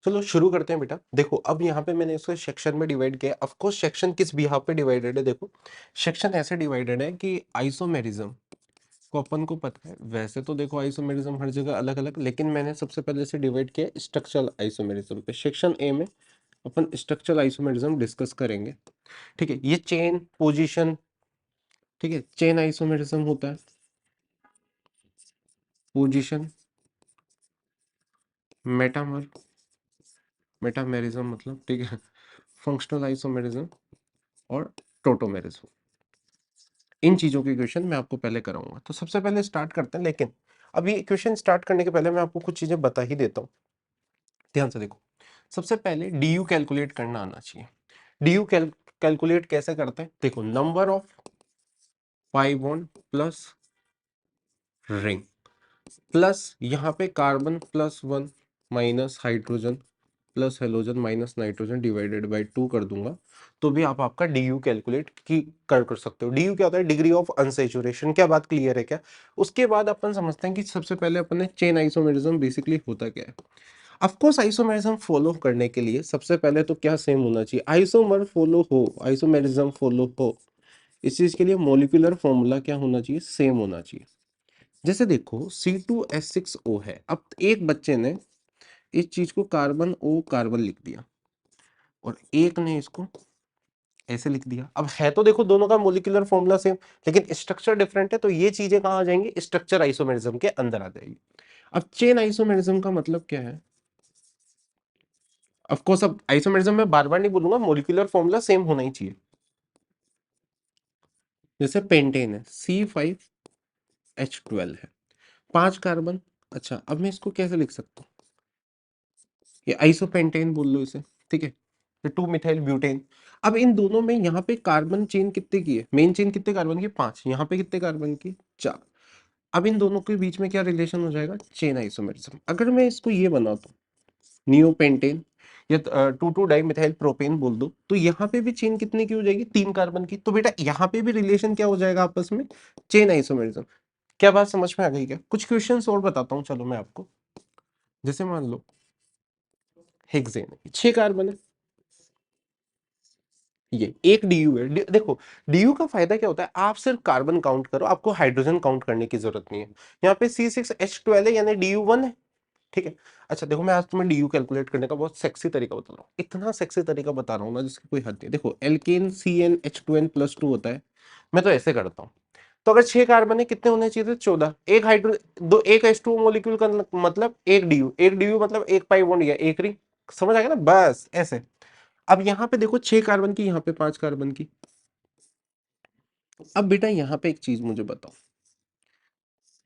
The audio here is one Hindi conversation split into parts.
चलो शुरू करते हैं बेटा। देखो अब यहाँ पे मैंने इसको सेक्शन में डिवाइड किया। ऑफ कोर्स सेक्शन किस बिहाफ पे डिवाइडेड है, देखो सेक्शन ऐसे डिवाइडेड है कि आइसोमेरिज्म को अपन को पता है। वैसे तो देखो आइसोमेरिज्म हर जगह अलग अलग, लेकिन मैंने सबसे पहले से डिवाइड किया स्ट्रक्चरल आइसोमेरिज्म पे। सेक्शन ए में अपन स्ट्रक्चरल आइसोमेरिज्म डिस्कस करेंगे। ठीक है, ये चेन पोजीशन, ठीक है, चेन आइसोमेरिज्म होता है, पोजीशन मेटामर, मेटामेरिज्म मतलब, ठीक है, फंक्शनल आइसोमेरिज्म और टोटोमेरिज्म। इन चीजों के क्वेश्चन मैं आपको पहले कराऊंगा। तो सबसे पहले स्टार्ट करते हैं, लेकिन अभी क्वेश्चन स्टार्ट करने के पहले मैं आपको कुछ चीजें बता ही देता हूँ। ध्यान से देखो, सबसे पहले डी यू कैलकुलेट करना आना चाहिए। डी यू कैलकुलेट कैसे करते हैं, देखो number of pi bond plus ring plus यहाँ पे carbon plus one minus hydrogen plus halogen minus nitrogen divided by 2 कर दूंगा, तो भी आप आपका डी यू कैलकुलेट की कर सकते हो। डी यू क्या होता है, डिग्री ऑफ अनसेचुरेशन। क्या बात क्लियर है क्या? उसके बाद अपन समझते हैं कि सबसे पहले अपन ने चेन आइसोमेरिज्म बेसिकली होता क्या है। ऑफ कोर्स आइसोमेरिज्म फॉलो करने के लिए सबसे पहले तो क्या सेम होना चाहिए, आइसोमर फॉलो हो, आइसोमेरिज्म फॉलो हो, इस चीज के लिए मोलिकुलर फॉर्मूला क्या होना चाहिए, सेम होना चाहिए। जैसे देखो C2H6O है, अब एक बच्चे ने इस चीज को कार्बन ओ कार्बन लिख दिया और एक ने इसको ऐसे लिख दिया। अब है तो देखो दोनों का मोलिकुलर फॉर्मूला सेम, लेकिन स्ट्रक्चर डिफरेंट है, तो ये चीजें कहां आ जाएंगी, स्ट्रक्चर आइसोमेरिज्म के अंदर आ जाएगी। अब चेन आइसोमेरिज्म का मतलब क्या है, ऑफ कोर्स अब आइसोमेरिज्म में बार बार नहीं बोलूंगा, मोलिकुलर फॉर्मूला सेम होना ही चाहिए। जैसे पेंटेन है C5H12 है, 5 कार्बन। अच्छा अब मैं इसको कैसे लिख सकता हूँ, ये आइसोपेंटेन बोल लो इसे, ठीक है, ये 2 मिथाइल ब्यूटेन। अब इन दोनों में यहाँ पे कार्बन चेन कितने की है, मेन चेन कितने कार्बन की, 5, यहाँ पे कितने कार्बन की, 4। अब इन दोनों के बीच में क्या रिलेशन हो जाएगा, चेन आइसोमेरिज्म। अगर मैं इसको ये बनाता हूँ नियोपेंटेन या 2,2-डाइमिथाइल प्रोपेन बोल दो, तो यहाँ पे भी चेन कितने की हो जाएगी, 3 कार्बन की। तो बेटा यहाँ पे भी रिलेशन क्या हो जाएगा आपस में, चेन आइसोमेरिज्म। क्या बात समझ में आ गई क्या? कुछ क्वेश्चंस और बताता हूँ चलो मैं आपको। जैसे मान लो हेक्सेन 6 कार्बन है, ये एक डीयू है। देखो डीयू का फायदा क्या होता है, आप सिर्फ कार्बन काउंट करो, आपको हाइड्रोजन काउंट करने की जरूरत नहीं है। यहाँ पे C6H12 है यानी डीयू 1 है, ठीक है। अच्छा देखो मैं आज तुम्हें डीयू कैलकुलेट करने का बहुत सेक्सी तरीका बता रहा हूँ, इतना सेक्सी तरीका बता रहा हूँ ना जिसकी कोई हद नहीं। देखो एल्केन CnH2n+2 होता है, मैं तो ऐसे करता हूँ। तो अगर 6 कार्बन है कितने होने चाहिए थे, 14। एक हाइड्रो दो एक H2O मॉलिक्यूल का मतलब एक डीयू मतलब एक पाई बॉन्ड या एक रिंग, समझ आ गया ना, बस ऐसे। अब यहाँ पे देखो 6 कार्बन की, यहाँ पे 5 कार्बन की। अब बेटा यहाँ पे एक चीज मुझे बताओ,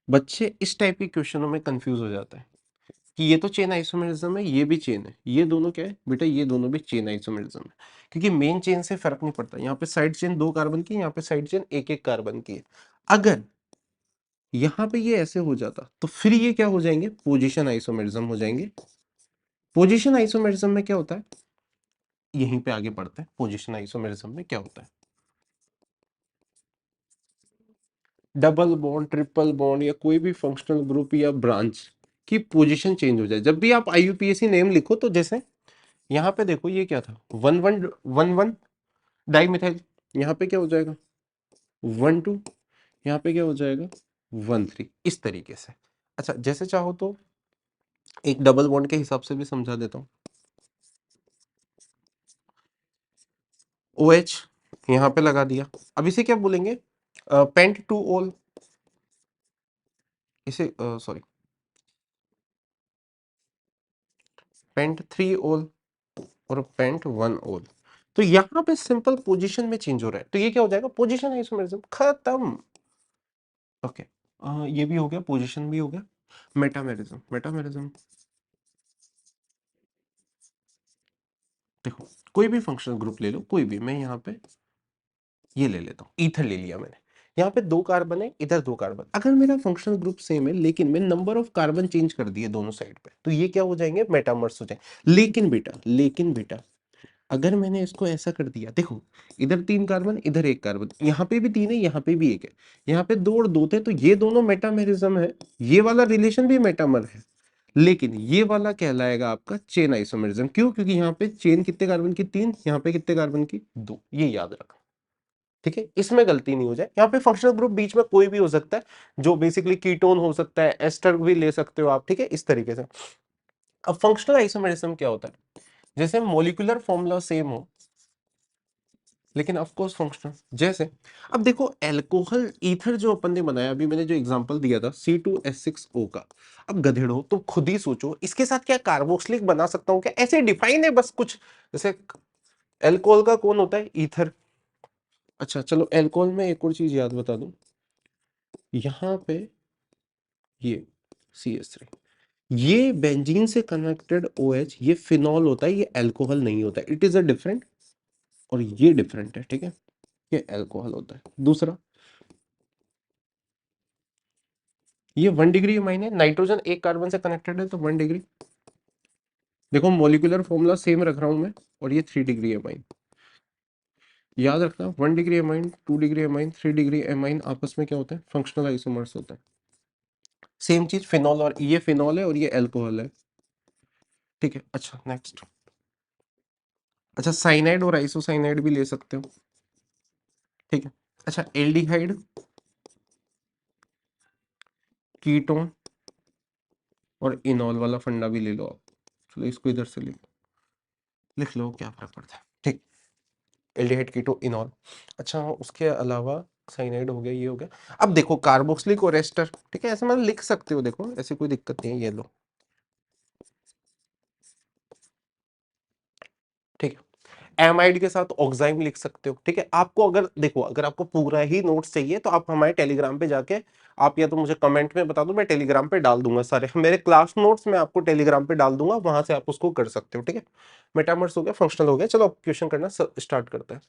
बच्चे इस टाइप के क्वेश्चनों में कंफ्यूज हो जाता है कि ये तो चेन आइसोमेरिज्म है, ये भी चेन है, ये दोनों क्या है बेटा, ये दोनों भी चेन आइसोमेरिज्म है। क्योंकि मेन चेन से फर्क नहीं पड़ता, यहाँ पे साइड चेन 2 कार्बन की, यहाँ पे साइड चेन एक कार्बन की है। अगर यहाँ पे ये ऐसे हो जाता तो फिर ये क्या हो जाएंगे, पोजीशन आइसोमेरिज्म हो जाएंगे। पोजीशन आइसोमेरिज्म में क्या होता है, यहीं पे आगे बढ़ते हैं। पोजीशन आइसोमेरिज्म में क्या होता है, डबल बॉन्ड, ट्रिपल बॉन्ड या कोई भी फंक्शनल ग्रुप या ब्रांच की पोजीशन चेंज हो जाए। जब भी आप IUPAC नेम लिखो तो जैसे यहाँ पे देखो ये क्या था, 1,1,1,1 डाइमिथाइल, यहाँ पे क्या हो जाएगा 1,2, यहाँ पे क्या हो जाएगा 1,3, इस तरीके से। अच्छा जैसे चाहो तो एक डबल बॉन्ड के हिसाब से भी समझा देता हूँ। OH यहाँ पे लगा दिया, अब इसे क्या बोलेंगे, पेंट 2 ओल, इसे सॉरी पेंट 3 ओल और पेंट 1 ओल। तो यहाँ पे सिंपल पोजीशन में चेंज हो रहा है, तो ये क्या हो जाएगा, पोजीशन आइसोमेरिज्म, खत्म। ओके, ये भी हो गया, पोजीशन भी हो गया। मेटामेरिज्म, मेटामेरिज्म देखो कोई भी फंक्शनल ग्रुप ले लो, कोई भी, मैं यहाँ पे ये ले लेता हूँ, ईथर ले लिया मैंने। यहाँ पे 2 कार्बन है, इधर 2 कार्बन। अगर मेरा फंक्शनल ग्रुप सेम है लेकिन मैं नंबर ऑफ कार्बन चेंज कर दिए दोनों साइड पे, तो ये क्या हो जाएंगे, मेटामर्स हो जाएंगे। लेकिन बेटा अगर मैंने इसको ऐसा कर दिया, देखो इधर 3 कार्बन, इधर 1 कार्बन, यहाँ पे भी 3 है, यहाँ पे भी 1 है, यहाँ पे 2 और 2 थे, तो ये दोनों मेटामेरिज्म है, ये वाला रिलेशन भी मेटामर है। लेकिन ये वाला कहलाएगा आपका चेन आइसोमेरिज्म। क्यों? क्योंकि यहाँ पे चेन कितने कार्बन की? 3, यहाँ पे कितने कार्बन की? 2। ये याद रखना, ठीक है, इसमें गलती नहीं हो जाए। यहाँ पे फंक्शनल ग्रुप बीच में कोई भी हो सकता है, जो बेसिकली कीटोन हो सकता है, एस्टर भी ले सकते हो आप, ठीक है, इस तरीके से। अब फंक्शनल आइसोमेरिज्म क्या होता है? जैसे मोलिकुलर फॉर्मूला सेम हो लेकिन ऑफ कोर्स फंक्शनल। जैसे अब देखो अल्कोहल ईथर जो अपन ने बनाया, अभी मैंने जो एग्जांपल दिया था C2H6O का, अब गधेड़ो तो खुद ही सोचो इसके साथ क्या कार्बोक्सिलिक बना सकता हूं क्या? ऐसे डिफाइन है बस कुछ। जैसे अल्कोहल का कौन होता है? ईथर। अच्छा चलो अल्कोहल में एक और चीज याद बता दूं, यहाँ पे ये CH3, ये बेंजीन से कनेक्टेड OH, ये फिनॉल होता है, ये अल्कोहल नहीं होता है, इट इज अ डिफरेंट। और ये डिफरेंट है, ठीक है, ये अल्कोहल होता है। दूसरा, ये 1 डिग्री अमाइन है, नाइट्रोजन एक कार्बन से कनेक्टेड है तो 1 डिग्री। देखो मोलिकुलर फॉर्मूला सेम रख रहा हूं मैं, और ये 3 डिग्री अमाइन। याद रखना 1 degree amine, 2 degree amine, 3 degree amine आपस में क्या होता है? फंक्शनल आइसोमर्स होता है। सेम चीज फिनॉल, और ये फिनॉल है और ये अल्कोहल है, ठीक है। अच्छा नेक्स्ट, अच्छा साइनाइड और आइसोसाइनाइड भी ले सकते हो, ठीक है। अच्छा एल्डिहाइड, कीटोन और इनॉल वाला फंडा भी ले लो आप। चलो इसको इधर से लिख लो, क्या फर्क पड़ता है, ठीक। एल्डिहाइड, कीटो, इनॉल। अच्छा उसके अलावा साइनाइड हो गया, ये हो गया। अब देखो कार्बोक्सिलिक और एस्टर, ठीक है, ऐसे मतलब लिख सकते हो, देखो ऐसी कोई दिक्कत नहीं है, ये लो, ठीक है। एमाइड के साथ ऑक्साइम लिख सकते हो, ठीक है। आपको अगर देखो, अगर आपको पूरा ही नोट्स चाहिए तो आप हमारे टेलीग्राम पे जाके, आप या तो मुझे कमेंट में बता दो, मैं टेलीग्राम पे डाल दूंगा सारे मेरे क्लास नोट्स, मैं आपको टेलीग्राम पे डाल दूंगा, वहां से आप उसको कर सकते हो, ठीक है। मेटामर्स हो गया, फंक्शनल हो गया, चलो अब क्वेश्चन करना स्टार्ट करते हैं।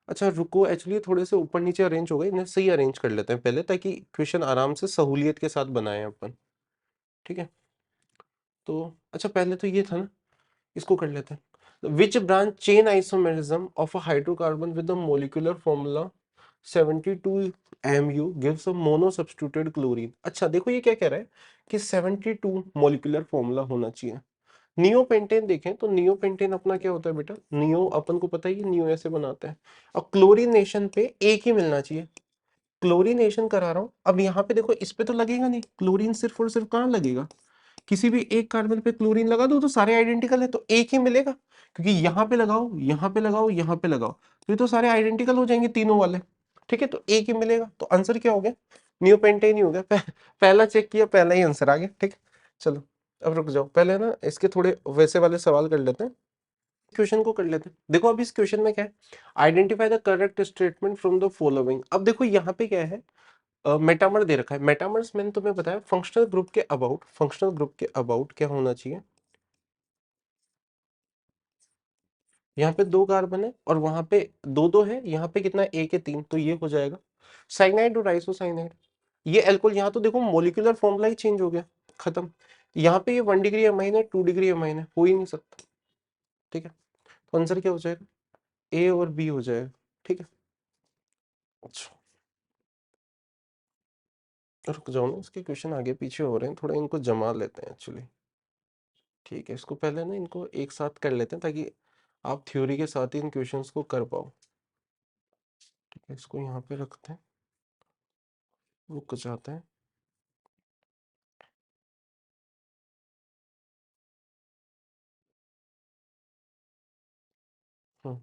अच्छा रुको, एक्चुअली थोड़े से ऊपर नीचे अरेंज हो गए, इन्हें सही अरेंज कर लेते हैं पहले, ताकि क्वेश्चन आराम से सहूलियत के साथ बनाए अपन, ठीक है। तो अच्छा पहले तो ये था ना, इसको कर लेते हैं। Which branch chain isomerism of a hydrocarbon with the molecular formula 72 mu gives a mono substituted chlorine। अच्छा देखो ये क्या कह रहा है कि 72 मॉलिक्यूलर फॉर्मूला होना चाहिए। नियोपेंटेन देखें तो नियोपेंटेन अपना क्या होता है बेटा? नियो अपन को पता ही है, नियो ऐसे बनाते हैं। और क्लोरीनेशन पे एक ही मिलना चाहिए, क्लोरीनेशन करा रहा हूं। अब यहाँ पे देखो इस पे तो लगेगा नहीं, क्लोरीन सिर्फ और सिर्फ कहाँ लगेगा? किसी भी एक कार्बन पे क्लोरीन लगा दो तो सारे आइडेंटिकल है तो एक ही मिलेगा, क्योंकि यहाँ पे लगाओ, यहाँ पे लगाओ, यहाँ पे लगाओ, तो ये तो सारे आइडेंटिकल हो जाएंगे तीनों वाले, ठीक है, तो एक ही मिलेगा। तो आंसर क्या हो गया? नियोपेंटेन ही हो गया। पहला चेक किया, पहला ही आंसर आ गया, ठीक। चलो अब रुक जाओ, पहले ना इसके थोड़े वैसे वाले सवाल कर लेते हैं, क्वेश्चन को कर लेते हैं। देखो अब इस क्वेश्चन में क्या है, identify the correct statement from the following. अब देखो यहाँ पे क्या है, मेटामर दे रखा है। मेटामर्स मैंने तुम्हें बताया फंक्शनल ग्रुप के अबाउट, फंक्शनल ग्रुप के अबाउट क्या होना चाहिए? यहाँ पे 2 कार्बन है और वहां पे दो दो है, यहाँ पे कितना? एक है, 3, तो ये हो जाएगा साइनाइड और आइसोसाइनाइड। ये अल्कोहल, यहाँ तो देखो मोलिकुलर फॉर्मूला ही चेंज हो गया, खत्म। यहाँ पे ये 1 डिग्री अमाइन है, 2 डिग्री अमाइन है, हो ही नहीं सकता, ठीक है। तो आंसर क्या हो जाएगा? ए और बी हो जाएगा, ठीक है। अच्छा रुक जाओ ना, इसके क्वेश्चन आगे पीछे हो रहे हैं, थोड़ा इनको जमा लेते हैं एक्चुअली, ठीक है। इसको पहले ना इनको एक साथ कर लेते हैं, ताकि आप थ्योरी के साथ ही इन क्वेश्चंस को कर पाओ, ठीक है। इसको यहाँ पे रखते हैं, रुक जाते हैं। हम्म,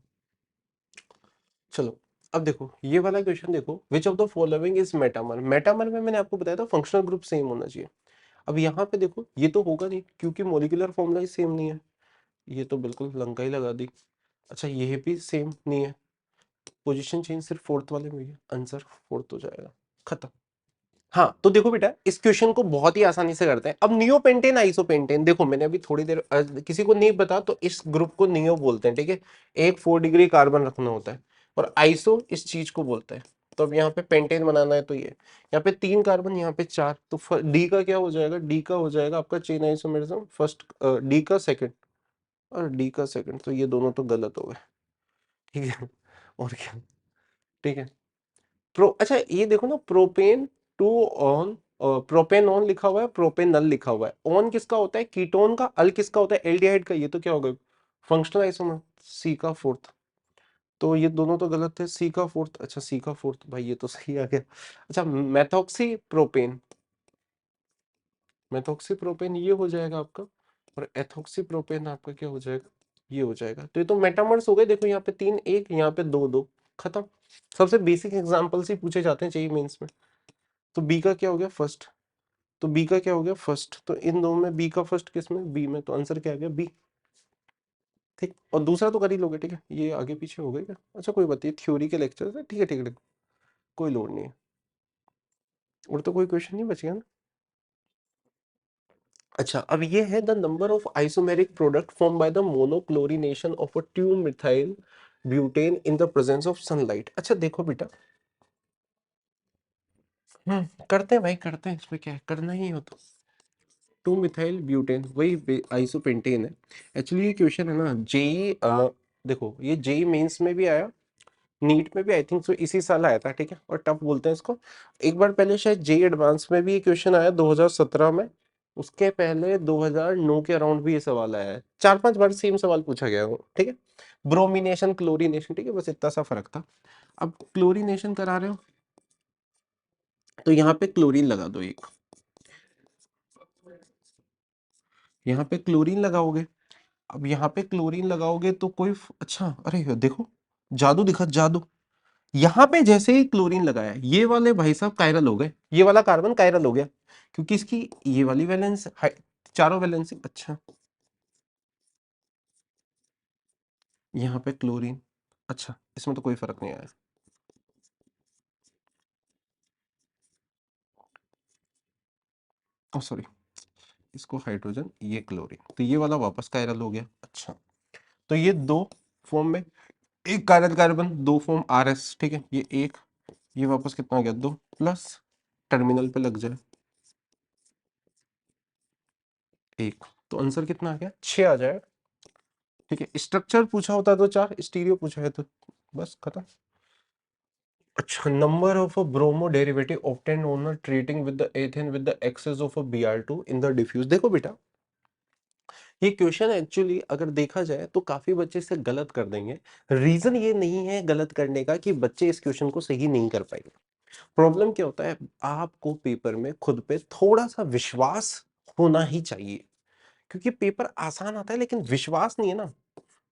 चलो अब देखो ये वाला क्वेश्चन देखो, which of the following is metamer. Metamer में मैंने आपको बताया था फंक्शनल ग्रुप सेम होना चाहिए। अब यहाँ पे देखो ये तो होगा नहीं, क्योंकि मोलिकुलर फॉर्मूला ही सेम नहीं है, ये तो बिल्कुल लंका ही लगा दी। अच्छा ये भी सेम नहीं है, पोजीशन चेंज सिर्फ फोर्थ वाले में ही है, आंसर फोर्थ हो जाएगा, खत्म। हाँ तो देखो बेटा इस क्वेश्चन को बहुत ही आसानी से करते हैं। अब नियोपेंटेन आइसोपेंटेन, देखो मैंने अभी थोड़ी देर किसी को नहीं पता तो इस ग्रुप को नियो बोलते हैं, ठीक है। एक 4 डिग्री कार्बन रखना होता है, और आइसो इस चीज को बोलते हैं। तो अब यहाँ पे पेंटेन बनाना है तो ये यहाँ पे 3 कार्बन, यहाँ पे 4, तो डी का क्या हो जाएगा? डी का हो जाएगा आपका चेन आइसोमेरिज्म फर्स्ट, डी का सेकंड और डी का सेकंड, तो ये दोनों तो गलत हो गए, ठीक है। और क्या, ठीक है। अच्छा ये देखो ना, प्रोपेन 2 ऑन प्रोपेन ऑन लिखा हुआ है, प्रोपेनल लिखा हुआ है। ऑन किसका होता है? कीटोन का। अल किसका होता है? एल्डिहाइड का। ये तो क्या हो गया? Functional isomer. सी का फोर्थ। तो ये दोनों तो गलत है। सी का फोर्थ, अच्छा सी का फोर्थ, भाई ये तो सही आ गया। अच्छा, मेथॉक्सी प्रोपेन, मेथॉक्सी प्रोपेन ये हो जाएगा आपका, और एथॉक्सी प्रोपेन आपका क्या हो जाएगा? ये हो जाएगा। तो ये तो मेटामर्स हो गए। देखो यहाँ पे 3 1, यहाँ पे 2 2, खत्म। सबसे बेसिक एग्जांपल्स ही पूछे जाते हैं चाहिए मेंस में। तो बी का क्या हो गया? फर्स्ट। तो बी का क्या हो गया? फर्स्ट। तो इन दोनों में बी का फर्स्ट, किस में? बी में। तो आंसर क्या आ गया? बी। ठीक, और दूसरा तो कर ही लोगे। ठीक है, ये आगे पीछे हो गए क्या? अच्छा कोई बात नहीं, थ्योरी के लेक्चर है। ठीक है ठीक है, कोई लोड नहीं है। और तो कोई क्वेश्चन नहीं बच गया ना? अच्छा, अब ये है the number of isomeric product form by the monochlorination of a 2 methyl butane in the presence of sunlight. अच्छा देखो बेटा, करते हैं भाई, करते हैं, इसमें क्या है, करना ही हो तो। 2 मिथाइल ब्यूटेन वही आइसोपेंटेन है। एक्चुअली ये क्वेश्चन है ना जेई, देखो ये जेई मेंस में भी आया, नीट में भी आई थिंक सो इसी साल आया था। ठीक है, और टफ बोलते हैं इसको। एक बार पहले शायद जेई एडवांस में भी ये क्वेश्चन आया 2017 में। उसके पहले 2009 के अराउंड भी ये सवाल आया है। 4 5 बार सेम सवाल पूछा गया है। ठीक है, ब्रोमिनेशन क्लोरीनेशन, ठीक है, बस इतना सा फर्क था। अब क्लोरीनेशन करा रहे हो तो यहाँ पे क्लोरीन लगा दो एक, यहाँ पे क्लोरीन लगाओगे। अब यहाँ पे क्लोरीन लगाओगे तो अच्छा, अरे देखो, जादू दिखा, जादू। यहां पे जैसे ही क्लोरीन लगाया, ये वाले भाई साहब कायरल हो गए, ये वाला कार्बन कायरल हो गया, क्योंकि इसकी ये वाली वैलेंस चारों वैलेंसी। अच्छा, यहाँ पे क्लोरीन, अच्छा इसमें तो कोई फर्क नहीं आया। ओ सॉरी, इसको हाइड्रोजन, ये क्लोरीन, तो ये वाला वापस कायरल हो गया। अच्छा, तो ये दो फॉर्म में, एक कायरल कार्बन, दो फॉर्म आर एस। ठीक है, ये एक, ये वापस कितना आ गया? दो, प्लस टर्मिनल पे लग जाए एक, तो आंसर कितना आ गया? 6 आ जाए। ठीक है, स्ट्रक्चर पूछा होता तो 4, स्टीरियो पूछा है तो बस खत्म। अच्छा, number of a bromo derivative obtained on treating with the ethane with the excess of a Br2 in the diffuse. देखो बेटा, ये क्वेश्चन एक्चुअली अगर देखा जाए तो काफी बच्चे इसे गलत कर देंगे। रीजन ये नहीं है गलत करने का कि बच्चे इस क्वेश्चन को सही नहीं कर पाएंगे। प्रॉब्लम क्या होता है, आपको पेपर में खुद पे थोड़ा सा विश्वास होना ही चाहिए। क्योंकि पेपर आसान आता है लेकिन विश्वास नहीं है ना,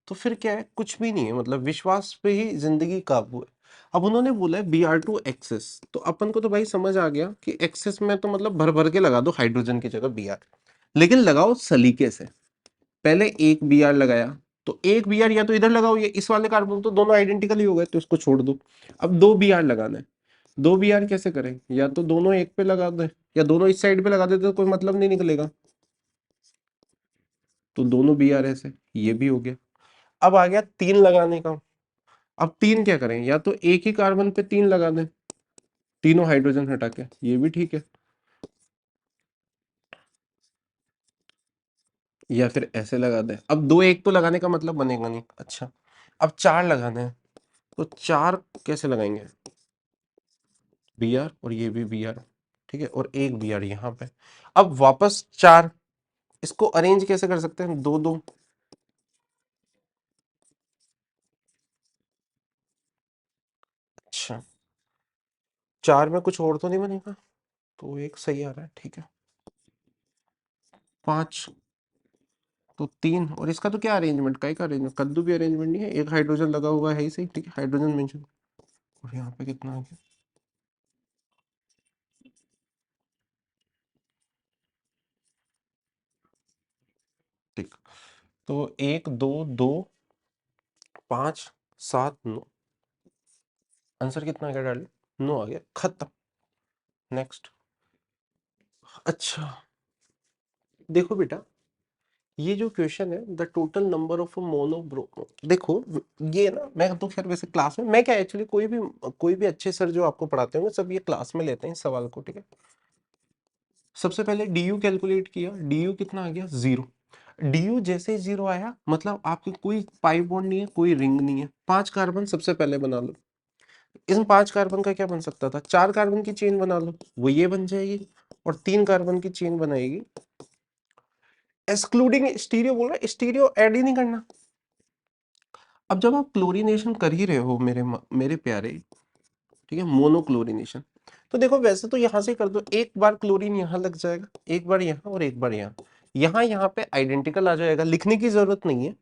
तो फिर क्या है, कुछ भी नहीं है। मतलब विश्वास पे ही जिंदगी काबू है। अब उन्होंने बोला है Br2 एक्सेस, तो अपन को तो भाई समझ आ गया कि एक्सेस में तो मतलब भर भर के लगा दो हाइड्रोजन की जगह Br, लेकिन लगाओ सलीके से। पहले एक Br लगाया, तो एक Br या तो इधर लगाओ, ये इस वाले कार्बन, तो दोनों आइडेंटिकल ही हो गए, तो इसको छोड़ दो। अब दो Br लगाना है, दो Br कैसे करें? या तो दोनों एक पे लगा दे, या दोनों इस साइड पे लगा दे, तो कोई मतलब नहीं निकलेगा। तो दोनों Br ऐसे, ये भी हो गया। अब आ गया तीन लगाने का। अब तीन क्या करें, या तो एक ही कार्बन पे तीन लगा दें, तीनों हाइड्रोजन हटा के, ये भी ठीक है। या फिर ऐसे लगा दें। अब दो एक तो लगाने का मतलब बनेगा नहीं। अच्छा, अब चार लगाने हैं, तो चार कैसे लगाएंगे? Br, और ये भी Br, ठीक है, और एक Br यहाँ पे। अब वापस चार, इसको अरेंज कैसे कर सकते हैं? दो दो, अच्छा, चार में कुछ और तो नहीं बनेगा, तो एक सही आ रहा है। ठीक है, पांच, तो तीन, और इसका तो क्या अरेंजमेंट, का अरेंजमेंट, कद्दू भी अरेंजमेंट नहीं है, एक हाइड्रोजन लगा हुआ है ही सही। ठीक है, हाइड्रोजन मेंशन, और यहाँ पे कितना आ गया? ठीक, तो एक दो दो, पांच, सात, नौ, आंसर कितना आ गया डाल? नौ आ गया, खत्म। नेक्स्ट। अच्छा, देखो बेटा, ये जो क्वेश्चन है द टोटल नंबर ऑफ मोनोब्रोमो, देखो ये ना, मैं तो खैर वैसे क्लास में, मैं क्या एक्चुअली कोई भी अच्छे सर जो आपको पढ़ाते होंगे सब ये क्लास में लेते हैं इस सवाल को। ठीक है, सबसे पहले डी कैलकुलेट किया, डी कितना आ गया? 0। डी जैसे ही 0 आया, मतलब आपके कोई पाई बॉन्ड नहीं है, कोई रिंग नहीं है। 5 कार्बन सबसे पहले बना लो। इन 5 कार्बन का क्या बन सकता था? 4 कार्बन की चेन बना लो, वो ये बन जाएगी। और 3 कार्बन की चेन बनाएगी, एक्सक्लूडिंग स्टीरियो बोल रहा है, स्टीरियो ऐड ही नहीं करना। अब जब आप क्लोरीनेशन कर ही रहे हो मेरे प्यारे, ठीक है, मोनोक्लोरीनेशन, तो देखो वैसे तो यहां से कर दो, एक बार क्लोरीन यहां लग जाएगा, एक बार यहां और एक बार यहां, यहां पे आइडेंटिकल आ जाएगा, लिखने की जरूरत नहीं है।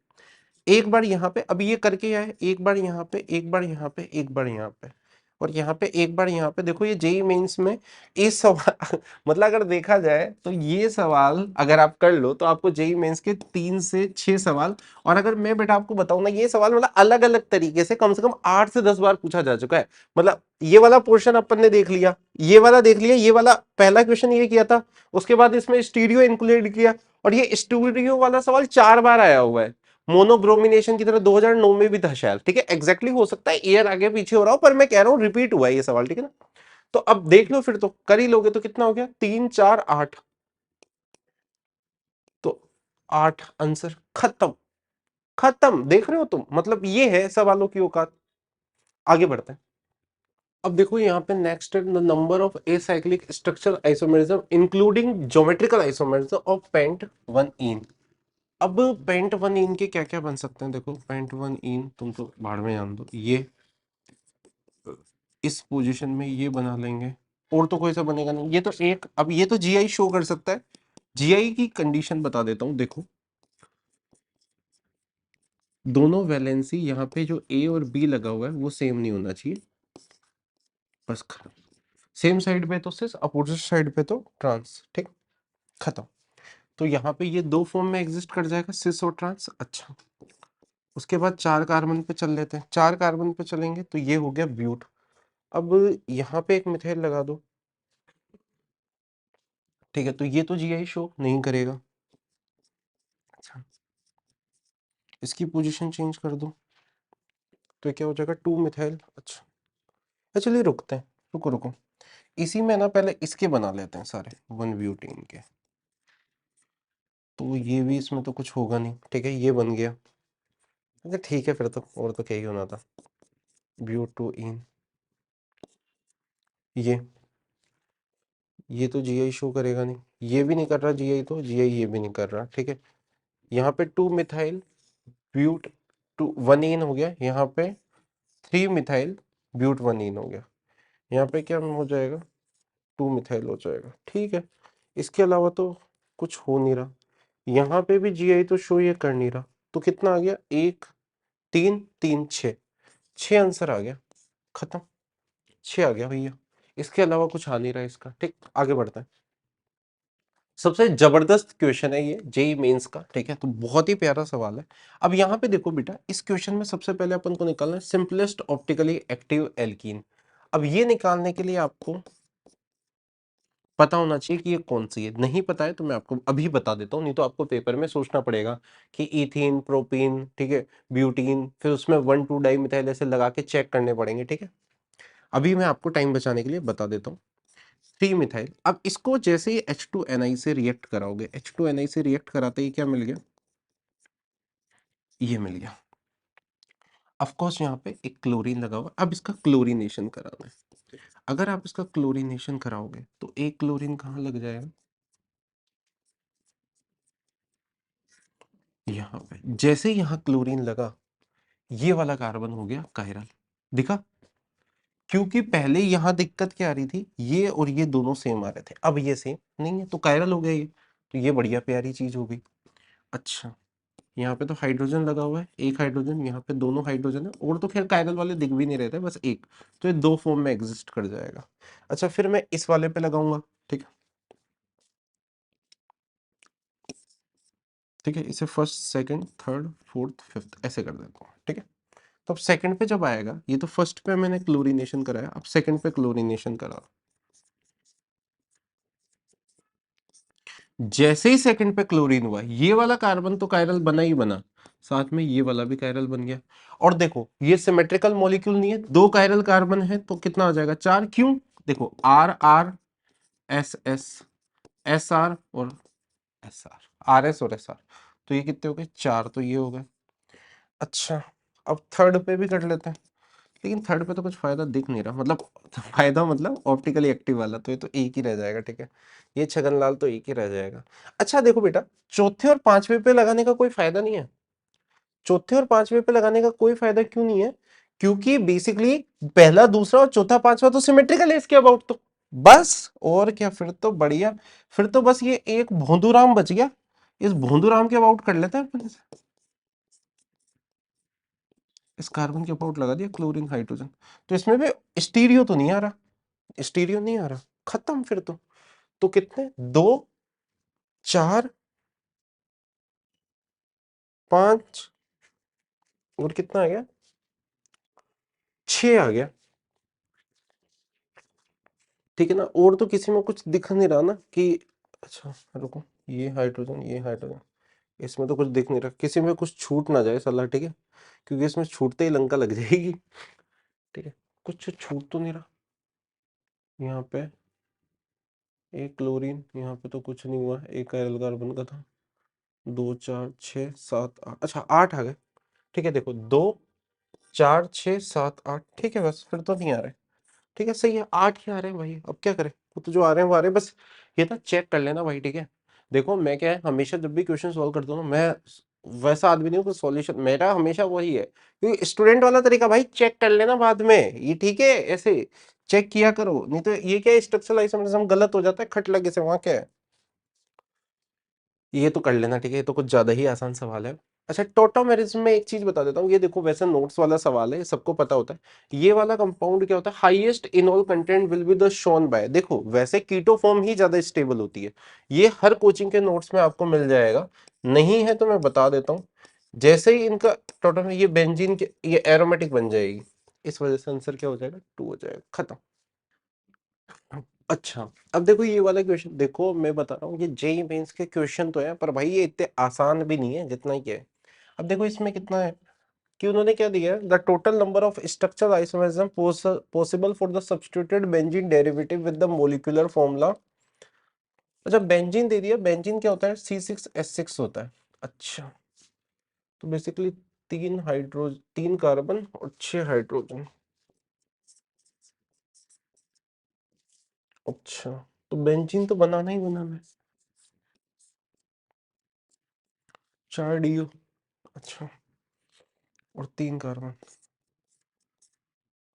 एक बार यहाँ पे, अब ये करके आए, एक बार यहाँ पे, एक बार यहाँ पे, एक बार यहाँ पे, और यहाँ पे एक बार यहाँ पे। देखो ये जेई मेंस में इस सवाल मतलब अगर देखा जाए तो ये सवाल अगर आप कर लो तो आपको जेई मेंस के 3 से 6 सवाल, और अगर मैं बेटा आपको बताऊं ना, ये सवाल मतलब अलग अलग तरीके से कम 8 से 10 बार पूछा जा चुका है। मतलब ये वाला पोर्शन अपन ने देख लिया, ये वाला देख लिया, ये वाला पहला क्वेश्चन ये किया था, उसके बाद इसमें स्टीरियो इंक्लूड किया, और ये स्टीरियो वाला सवाल 4 बार आया हुआ है। मोनोब्रोमिनेशन की तरह 2009 में भी था शायद, ठीक है, एग्जैक्टली हो सकता है ईयर आगे पीछे हो रहा हो, पर मैं कह रहा हूं रिपीट हुआ है ये सवाल, ठीक है ना। तो अब देख लो, फिर तो कर ही लोगे, तो कितना हो गया, 3 4 8, तो 8 आंसर खत्म। खत्म, देख रहे हो तुम, मतलब ये है सवालों की औकात। आगे बढ़ते हैं। अब देखो यहाँ पे नेक्स्ट है, the number of acyclic structural isomerism including geometrical isomerism of pent one in. अब पेंट वन इन के क्या क्या बन सकते हैं, देखो पेंट वन इन तुम तो भाड़ में जान दो, ये इस पोजीशन में ये बना लेंगे, और तो कोई सा बनेगा नहीं, ये तो एक, अब ये तो जीआई शो कर सकता है। जीआई की कंडीशन बता देता हूं, देखो दोनों वैलेंसी यहाँ पे जो ए और बी लगा हुआ है वो सेम नहीं होना चाहिए, बस सेम साइड पे तो सिस, अपोजिट साइड पे तो ट्रांस, ठीक, खत्म। तो यहाँ पे ये 2 फॉर्म में एग्जिस्ट कर जाएगा, सिस और ट्रांस। अच्छा, उसके बाद 4 कार्बन पे चल लेते हैं, 4 कार्बन पे चलेंगे तो ये हो गया ब्यूट। अब यहाँ पे एक मिथाइल लगा दो, ठीक है, तो ये तो जीआई शो नहीं करेगा। अच्छा, इसकी पोजीशन चेंज कर दो, तो क्या हो जाएगा, 2 मिथाइल। अच्छा, चलिए रुकते हैं, रुको रुको, इसी में ना पहले इसके बना लेते हैं सारे 1 ब्यूटेन के, तो ये भी इसमें तो कुछ होगा नहीं, ठीक है, ये बन गया। अच्छा ठीक है, फिर तो और तो क्या ही होना था, ब्यूटोइन, ये तो जीआई शो करेगा नहीं, ये भी नहीं कर रहा जीआई, तो जीआई ये भी नहीं कर रहा, ठीक है। यहाँ पे 2 मिथाइल ब्यूट 1 इन हो गया, यहाँ पे 3 मिथाइल ब्यूट 1 इन हो गया, यहाँ पे क्या हो जाएगा, 2 मिथाइल हो जाएगा, ठीक है। इसके अलावा तो कुछ हो नहीं रहा, यहाँ पे भी जीआई तो शो ये कर नहीं रहा, तो कितना आ गया, 1 3 3 6, 6 आंसर आ गया, खत्म, 6 आ गया भैया। इसके अलावा कुछ आ नहीं रहा इसका, ठीक, आगे बढ़ते हैं। सबसे जबरदस्त क्वेश्चन है ये जेई मेंस का, ठीक है, तो बहुत ही प्यारा सवाल है। अब यहाँ पे देखो बेटा, इस क्वेश्चन में सबसे पहले अपन को निकालना है सिंपलेस्ट ऑप्टिकली एक्टिव एल्कीन। अब ये निकालने के लिए आपको पता होना चाहिए कि ये कौन सी है, नहीं पता है तो मैं आपको अभी बता देता हूँ, नहीं तो आपको पेपर में सोचना पड़ेगा कि इथीन, प्रोपीन, ठीक है, ब्यूटीन, फिर उसमें 1 2 डाई मिथाइल ऐसे लगा के चेक करने पड़ेंगे, ठीक है। अभी मैं आपको टाइम बचाने के लिए बता देता हूँ, 3 मिथाइल। अब इसको जैसे ही H2NI से रिएक्ट कराओगे, H2NI से रिएक्ट कराते ही क्या मिल गया, ये मिल गया। ऑफ कोर्स यहाँ पे एक क्लोरीन लगा हुआ, अब इसका क्लोरीनेशन कराना है। अगर आप इसका क्लोरीनेशन कराओगे तो एक क्लोरीन कहाँ लग जाएगा, यहाँ पे। जैसे ही यहाँ क्लोरीन लगा, ये वाला कार्बन हो गया कायरल, दिखा, क्योंकि पहले यहाँ दिक्कत क्या आ रही थी, ये और ये दोनों सेम आ रहे थे, अब ये सेम नहीं है तो कायरल हो गया ये, तो ये बढ़िया प्यारी चीज हो गई। अच्छा, यहाँ पे तो हाइड्रोजन लगा हुआ है, एक हाइड्रोजन, यहाँ पे दोनों हाइड्रोजन है, और तो खैर कायरल वाले दिख भी नहीं रहे थे, बस एक, तो ये 2 फॉर्म में एग्जिस्ट कर जाएगा। अच्छा, फिर मैं इस वाले पे लगाऊंगा, ठीक है, ठीक है, इसे first second third fourth fifth ऐसे कर देता हूँ, ठीक है। तो अब सेकंड पे जब आएगा, ये तो फर्स्ट पे मैंने क्लोरीनेशन कराया, अब सेकंड पे क्लोरीनेशन करा, जैसे ही सेकंड पे क्लोरीन हुआ, ये वाला कार्बन तो कायरल बना ही बना, साथ में ये वाला भी कायरल बन गया। और देखो ये सिमेट्रिकल मॉलिक्यूल नहीं है, 2 कायरल कार्बन है तो कितना आ जाएगा, 4, क्यों, देखो R R S S, S R और एस आर, आर एस और एस आर, तो ये कितने हो गए, 4, तो ये हो गए। अच्छा, अब थर्ड पे भी कर लेते हैं, लेकिन थर्ड पे तो कुछ फायदा दिख नहीं रहा, मतलब फायदा मतलब ऑप्टिकली एक्टिव वाला, तो ये तो एक ही रह जाएगा, ठीक है। ये छगनलाल तो एक ही रह जाएगा। अच्छा देखो बेटा, चौथे और पांचवे पे लगाने का कोई फायदा नहीं है। चौथे और पांचवे पे लगाने का कोई फायदा क्यों नहीं है? क्योंकि बेसिकली पहला, दूसरा और चौथा पांचवा तो सिमेट्रिकल है इसके अबाउट, तो बस और क्या, फिर तो बढ़िया। फिर तो बस ये एक भोंदूराम बच गया, इस भोंदूराम के अबाउट कर लेते हैं अपन इसे। इस कार्बन के अबाउट लगा दिया क्लोरीन हाइड्रोजन, तो इसमें भी स्टीरियो तो नहीं आ रहा, स्टीरियो नहीं आ रहा, खत्म फिर तो कितने, दो, चार, पांच, और कितना आ गया, छह आ गया, ठीक है ना। और तो किसी में कुछ दिख नहीं रहा ना कि, अच्छा रुको, ये हाइड्रोजन, ये हाइड्रोजन, इसमें तो कुछ दिख नहीं रहा, किसी में कुछ छूट ना जाए सलाह, ठीक है, क्योंकि इसमें छूटते ही लंका लग जाएगी, ठीक है। कुछ छूट तो नहीं रहा यहाँ पे, एक क्लोरीन, यहाँ पे तो कुछ नहीं हुआ, एक एल कार्बन का था, दो, चार, छः, सात, आठ, अच्छा आठ आ गए, ठीक है। देखो दो, चार, छः, सात, आठ, ठीक है, बस फिर तो नहीं आ रहे, ठीक है, सही है, आठ ही आ रहे हैं भाई, अब क्या करें, वो तो जो आ रहे हैं वो आ रहे हैं, बस ये ना चेक कर लेना भाई, ठीक है। देखो मैं क्या है, हमेशा जब भी क्वेश्चन सॉल्व करता हूँ ना, मैं वैसा आदमी नहीं हूँ, सॉल्यूशन मेरा हमेशा वही है, क्योंकि स्टूडेंट वाला तरीका भाई, चेक कर लेना बाद में, ये ठीक है, ऐसे चेक किया करो, नहीं तो ये क्या, स्ट्रक्चरल आइसोमरिज्म गलत हो जाता है खट लगे से, वहां क्या है। ये तो कर लेना, ठीक है, ये तो कुछ ज्यादा ही आसान सवाल है। अच्छा टोटोमेरिज्म में एक चीज बता देता हूँ, ये देखो वैसे नोट्स वाला सवाल है, सबको पता होता है, ये वाला कंपाउंड क्या होता है, highest इनॉल content will be the shown by, देखो वैसे कीटो फॉर्म ही ज्यादा स्टेबल होती है, ये हर कोचिंग के नोट्स में आपको मिल जाएगा, नहीं है तो मैं बता देता हूँ। जैसे ही इनका टोटल, ये बेंजीन के, ये एरोमेटिक बन जाएगी, इस वजह से आंसर क्या हो जाएगा, टू हो जाएगा, खत्म। अच्छा अब देखो ये वाला क्वेश्चन, देखो मैं बता रहा हूँ, ये जेई मेंस के क्वेश्चन तो है, पर भाई ये इतने आसान भी नहीं है जितना ही है। अब देखो इसमें कितना है, कि उन्होंने क्या दिया है, the total number of structural isomerism possible for the substituted benzene derivative with the molecular formula. अच्छा बेंजीन दे दिया, बेंजीन क्या होता है, C6H6 होता है। अच्छा तो बेसिकली तीन कार्बन और 6 हाइड्रोजन। अच्छा तो बेंजीन तो बनाना ही बनाना है, 4 DO, अच्छा, और 3 कार्बन,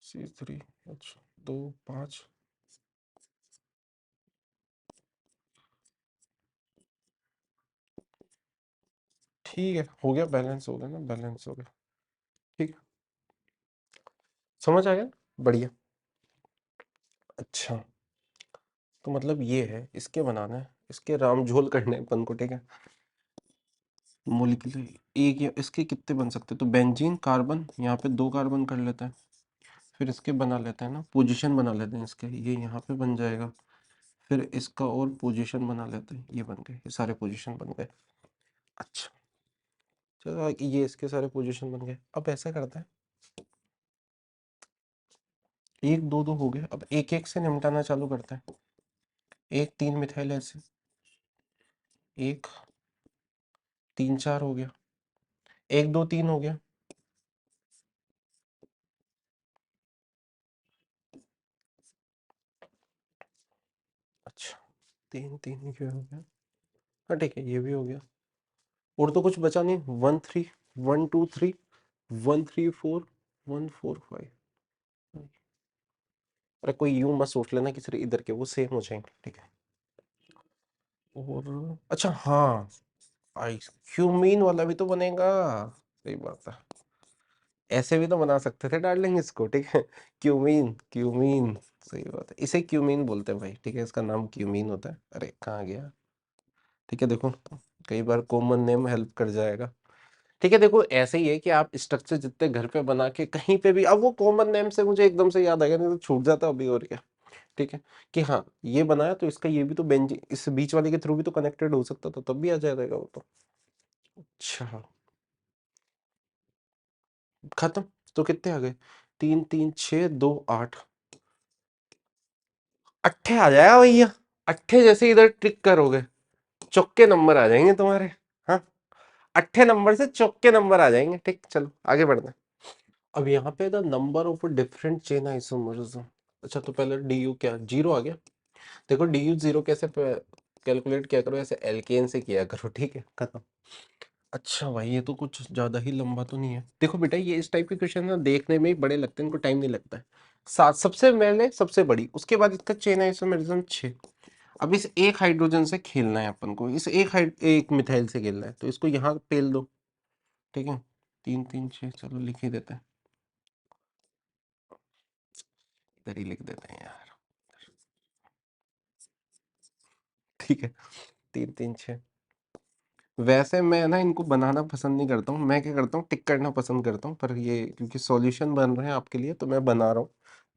C3, अच्छा, 2, 5, ठीक है, हो गया, बैलेंस हो गया ना, बैलेंस हो गया, ठीक है, समझ आ गया, बढ़िया। अच्छा तो मतलब ये है, इसके बनाना है, इसके रामझोल करने हैं अपन को, ठीक है। मोलिकुलर, एक या इसके कितने बन सकते हैं, तो बेंजीन कार्बन, यहाँ पे 2 कार्बन कर लेते हैं, फिर इसके बना लेते हैं ना, पोजीशन बना लेते हैं इसके, ये यहाँ पे बन जाएगा, फिर इसका और पोजीशन बना लेते हैं, ये बन गए, ये सारे पोजीशन बन गए। अच्छा चलो ये इसके सारे पोजीशन बन गए, अब ऐसा करते हैं, एक दो दो हो गए, अब एक एक से निपटाना चालू करते हैं। एक 3 मिथाइल ऐसे, एक, 3, 4 हो गया, 1, 2, 3 हो गया, अच्छा 3, 3 ये हो गया, हाँ ठीक है, ये भी हो गया, और तो कुछ बचा नहीं, 1, 3, 1, 2, 3, 1, 3, 4, 1, 4, 5, अरे कोई यूं मत सोच लेना कि सिर्फ इधर के वो सेम हो जाएंगे, ठीक है। और अच्छा हाँ, आई क्यूमीन वाला भी तो बनेगा, सही बात है, ऐसे भी तो बना सकते थे डार्लिंग इसको, ठीक है, क्यूमीन, क्यूमीन, सही बात है, इसे क्यूमीन बोलते हैं भाई, ठीक है, इसका नाम क्यूमीन होता है, अरे कहाँ गया, ठीक है। देखो कई बार कॉमन नेम हेल्प कर जाएगा, ठीक है। देखो ऐसे ही है कि आप स्ट्रक्चर जितने घर पे बना के कहीं पे भी, अब वो कॉमन नेम से मुझे एकदम से याद आ गया, नहीं तो छूट जाता अभी, और क्या, ठीक है, कि हाँ ये बनाया तो इसका ये भी तो बेंजीन इस बीच वाले के थ्रू भी तो कनेक्टेड हो सकता था, तब भी आ जाएगा वो तो। अच्छा खत्म, तो कितने आ गए, 3, 3, 6, 2, 8, अट्ठे आ जाएगा भैया, अट्ठे जैसे इधर ट्रिक करोगे चौके नंबर आ जाएंगे तुम्हारे, हाँ, अट्ठे नंबर से चौके नंबर आ जाएंगे, ठीक, चलो आगे बढ़ते हैं। अब यहाँ पे the number of different chain isomers. अच्छा तो पहले डी यू क्या जीरो आ गया। देखो डी यू जीरो कैसे कैलकुलेट किया करो, ऐसे एल्केन से किया करो, ठीक है, खत्म। अच्छा भाई ये तो कुछ ज्यादा ही लंबा तो नहीं है। देखो बेटा ये इस टाइप के क्वेश्चन ना देखने में ही बड़े लगते हैं, इनको टाइम नहीं लगता है। सात सबसे पहले सबसे बड़ी, उसके बाद इसका चेन आइसोमेरिज्म 6। अब इस एक हाइड्रोजन से खेलना है अपन को, इस एक मिथाइल से खेलना है, तो इसको यहाँ पेल दो, ठीक है। 3 3 6 चलो लिख ही देते हैं, इधर ही लिख देते हैं यार, ठीक है। 3 3 6। वैसे मैं ना इनको बनाना पसंद नहीं करता हूँ, मैं क्या करता हूँ टिक करना पसंद करता हूँ, पर ये क्योंकि सॉल्यूशन बन रहे हैं आपके लिए तो मैं बना रहा हूँ,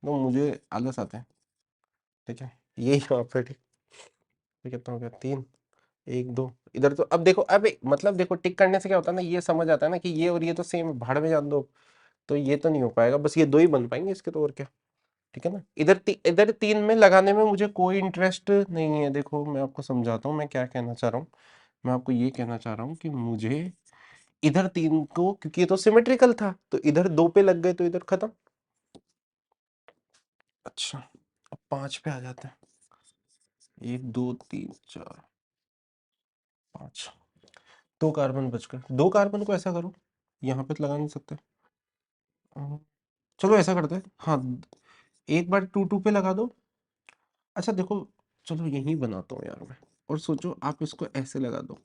तो मुझे आलस आता है, ठीक है। ये यहाँ पे ठीक, ये कितना हो गया 3 1 2। इधर तो अब देखो, अब मतलब देखो टिक करने से क्या होता है ना, ये समझ आता है ना कि ये और ये तो सेम, भाड़ में जान दो। तो ये तो नहीं हो पाएगा, बस ये दो ही बन पाएंगे इसके, तो और क्या, ठीक है ना। इधर 3 में लगाने में मुझे कोई इंटरेस्ट नहीं है। देखो मैं आपको समझाता हूँ मैं क्या कहना चाह रहा हूँ। मैं आपको ये कहना चाह रहा हूँ कि मुझे इधर 3 को, क्योंकि ये तो सिमेट्रिकल था, तो इधर 2 पे लग गए तो इधर खत्म। अच्छा अब 5 पे आ जाते हैं, 1 2 3 4 5। 2 कार्बन बच गए, 2 कार्बन को ऐसा करो, यहाँ पे तो लगा नहीं सकते। अ, चलो ऐसा करते हैं, हाँ एक बार 2 2 पे लगा दो। अच्छा देखो, चलो यही बनाता हूँ यार मैं, और सोचो आप इसको ऐसे लगा दो,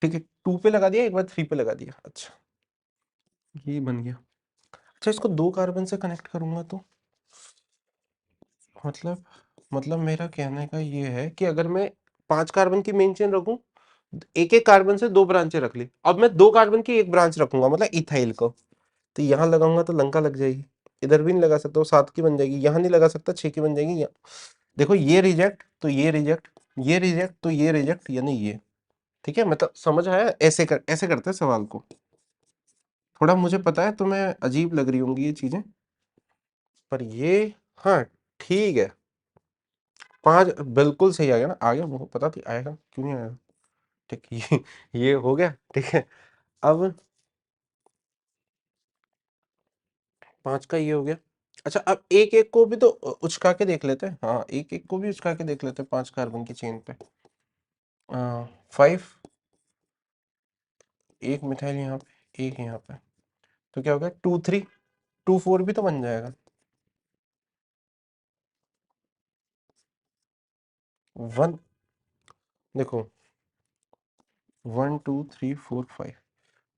ठीक है। 2 पे लगा दिया, एक बार 3 पे लगा दिया, अच्छा ये बन गया। अच्छा इसको 2 कार्बन से कनेक्ट करूंगा तो मतलब मतलब मेरा कहने का ये है कि अगर मैं 5 कार्बन की मेन चेन रखूं, एक एक कार्बन से 2 ब्रांचें रख ली, अब मैं 2 कार्बन की एक ब्रांच रखूंगा मतलब इथाइल को, तो यहाँ लगाऊंगा तो लंका लग जाएगी। इधर भी नहीं लगा सकता, वो 7 की बन जाएगी, यहाँ नहीं लगा सकता 6 की बन जाएगी। यहाँ देखो ये रिजेक्ट तो ये रिजेक्ट, ये रिजेक्ट तो ये रिजेक्ट, यानी ये, ठीक है। मतलब समझ आया, ऐसे करते हैं सवाल को। थोड़ा मुझे पता है तुम्हें अजीब लग रही होंगी ये चीजें, पर ये, हाँ ठीक है। 5 बिल्कुल सही आ गया ना, आ गया, मुझे पता थी आएगा, क्यों नहीं आएगा, ठीक ये हो गया, ठीक है। अब 5 का ये हो गया। अच्छा अब एक एक को भी तो उचका के देख लेते हैं, हाँ एक एक को भी उचका के देख लेते हैं 5 कार्बन की चेन पे। 5, एक मिथाइल यहाँ पे, एक यहाँ पे, तो क्या होगा 2 3, 2 4 भी तो बन जाएगा। 1, देखो 1 2 3 4 5,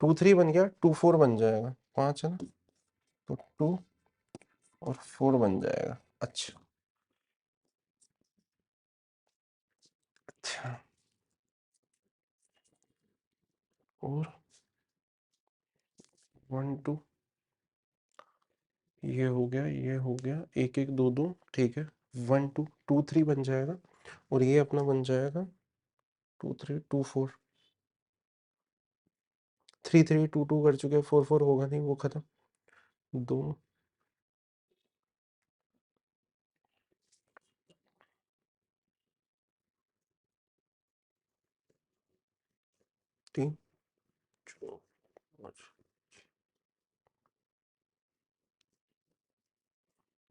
2 3 बन गया, 2 4 बन जाएगा, 5 है ना, तो 2 और 4 बन जाएगा। अच्छा अच्छा, और 1 2, ये हो गया, ये हो गया, एक एक दो दो, ठीक है। 1 2 2 3 बन जाएगा, और ये अपना बन जाएगा 2 3 2 4, 3 3 2 2 कर चुके हैं, 4 4 होगा नहीं, वो खत्म। 2 3 4 5,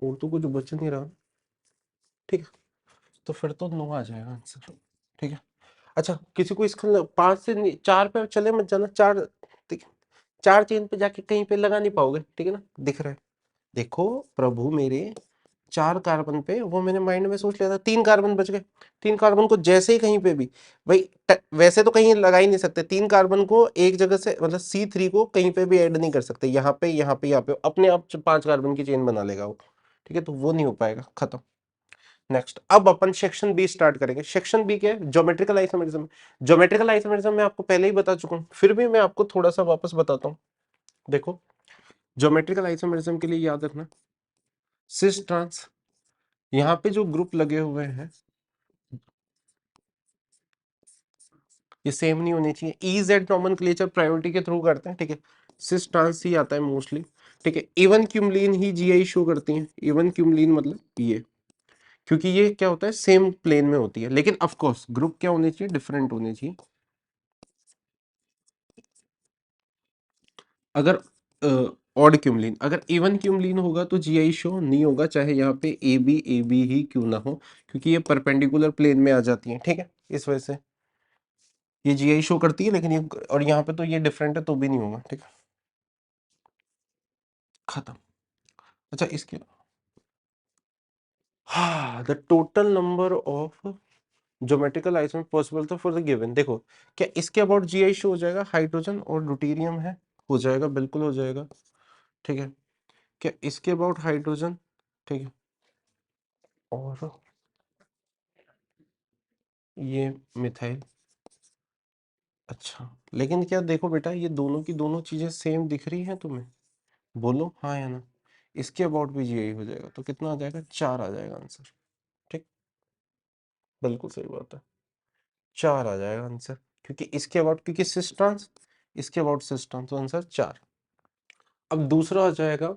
और तो कुछ बच नहीं रहा, ठीक है। तो फिर तो 9 आ जाएगा आंसर, ठीक है। अच्छा किसी को इसका 5 से 4 पे चले मत जाना, 4, ठीक है। 4 चेन पे जाके कहीं पे लगा नहीं पाओगे, ठीक है ना, दिख रहा है। देखो प्रभु मेरे, 4 कार्बन पे, वो मैंने माइंड में सोच लिया था, 3 कार्बन बच गए। 3 कार्बन को जैसे ही कहीं पे भी, भाई वैसे तो कहीं लगा ही नहीं सकते 3 कार्बन को एक जगह से, मतलब C3 को कहीं पे भी ऐड नहीं कर सकते, यहाँ पे यहाँ पे यहाँ पे अपने आप 5 कार्बन की चेन बना लेगा वो, ठीक है। तो वो नहीं हो पाएगा, खत्म। नेक्स्ट अब अपन सेक्शन बी स्टार्ट करेंगे। सेक्शन बी क्या है, ज्योमेट्रिकल आइसोमेरिज्म। ज्योमेट्रिकल आइसोमेरिज्म मैं आपको पहले ही बता चुका हूं, फिर भी मैं आपको थोड़ा सा वापस बताता हूं। देखो ज्योमेट्रिकल आइसोमेरिज्म के लिए याद रखना, सिस ट्रांस, यहाँ पे जो ग्रुप लगे हुए हैं ये सेम नहीं होने चाहिए। ई जेड नॉमेनक्लेचर प्रायोरिटी के थ्रू करते हैं, ठीक है। सिस ट्रांस ही आता है मोस्टली, ठीक है। इवन क्यूमलीन ही जीआई शो करती हैं, इवन क्यूमलीन मतलब ये, क्योंकि ये क्या होता है सेम प्लेन में होती है, लेकिन ऑफ कोर्स ग्रुप क्या होने चाहिए, डिफरेंट होने चाहिए। अगर ऑड क्यूमलीन, अगर इवन क्यूमलीन होगा तो जीआई शो नहीं होगा, चाहे यहाँ पे ए बी ही क्यों ना हो, क्योंकि ये परपेंडिकुलर प्लेन में आ जाती है, ठीक है, इस वजह से ये जीआई शो करती है, लेकिन ये और यहाँ पे तो ये डिफरेंट है तो भी नहीं होगा, ठीक है, खत्म। अच्छा इसके, हाँ, the total number of geometrical isomer possible था फॉर द गिवन, देखो क्या इसके अबाउट जीआई शो हो जाएगा, हाइड्रोजन और ड्यूटेरियम है, हो जाएगा, बिल्कुल हो जाएगा, ठीक है, क्या इसके अबाउट हाइड्रोजन, ठीक है, और ये मिथाइल, अच्छा, लेकिन क्या देखो बेटा, ये दोनों की दोनों चीजें सेम दिख रही हैं तुम्हें, बोलो हाँ या ना, इसके अबाउट भी यही हो जाएगा, तो कितना आ जाएगा, 4 आ जाएगा आंसर, ठीक, बिल्कुल सही बात है, 4 आ जाएगा आंसर, क्योंकि इसके अबाउट, क्योंकि सिस ट्रांस, इसके अबाउट सिस ट्रांस, तो आंसर 4। अब दूसरा आ जाएगा,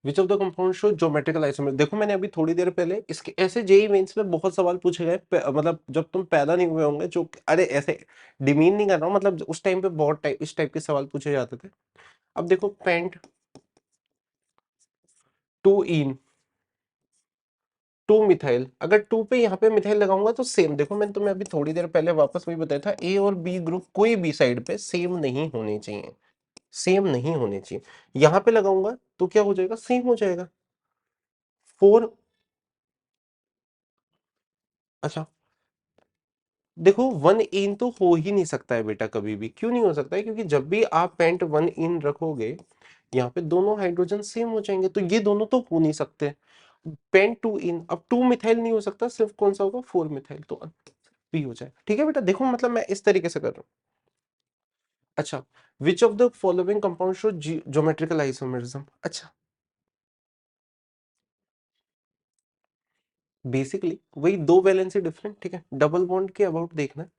which of the compound show geometrical isomer, देखो मैंने अभी थोड़ी देर पहले इसके ऐसे जेई मेंस में बहुत सवाल पूछे गए, मतलब जब तुम पैदा नहीं हुए होंगे, जो अरे ऐसे डिमीन नहीं कर रहा हूँ, मतलब उस टाइम पे बहुत टाइप इस टाइप के सवाल पूछे जाते थे। अब देखो pent two ene two methyl, अगर टू पे यहाँ पे मिथाइल लगाऊंगा तो सेम, देखो मैंने तुम्हें अभी थोड़ी देर पहले वापस वही बताया था, ए और बी ग्रुप कोई भी साइड पे सेम नहीं होने चाहिए, सेम नहीं होने चाहिए, यहाँ पे लगाऊंगा तो क्या हो जाएगा, सेम हो जाएगा, 4, अच्छा देखो 1 इन तो हो ही नहीं सकता है बेटा, कभी भी, क्यों नहीं हो सकता है, क्योंकि जब भी आप पेंट 1 इन रखोगे, यहाँ पे दोनों हाइड्रोजन सेम हो जाएंगे, तो ये दोनों तो हो नहीं सकते, पेंट 2 इन, अब 2 मिथाइल नहीं हो सकता, सिर्फ कौन सा होगा, 4 मिथाइल, तो भी हो जाएगा, ठीक है बेटा, देखो मतलब मैं इस तरीके से कर रहा हूँ। अच्छा, which of the following compound show geometrical isomerism, अच्छा बेसिकली वही दो वैलेंसी डिफरेंट, ठीक है, डबल बॉन्ड के अबाउट देखना है,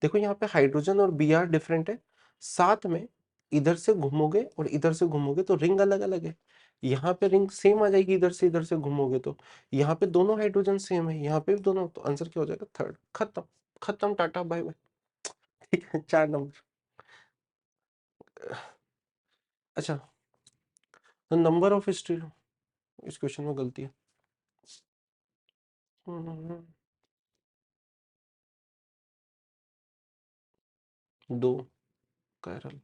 देखो यहाँ पे हाइड्रोजन और बी आर डिफरेंट है, साथ में इधर से घूमोगे और इधर से घूमोगे तो रिंग अलग अलग है, यहाँ पे रिंग सेम आ जाएगी, इधर से घूमोगे तो यहाँ पे दोनों हाइड्रोजन सेम है, यहाँ पे भी दोनों, तो आंसर क्या हो जाएगा, थर्ड, खत्म, खत्म, टाटा बाय बाय, ठीक है, 4 नंबर। अच्छा, तो नंबर ऑफ स्टील, इस क्वेश्चन में गलती है, हम्म, 2, कायरल,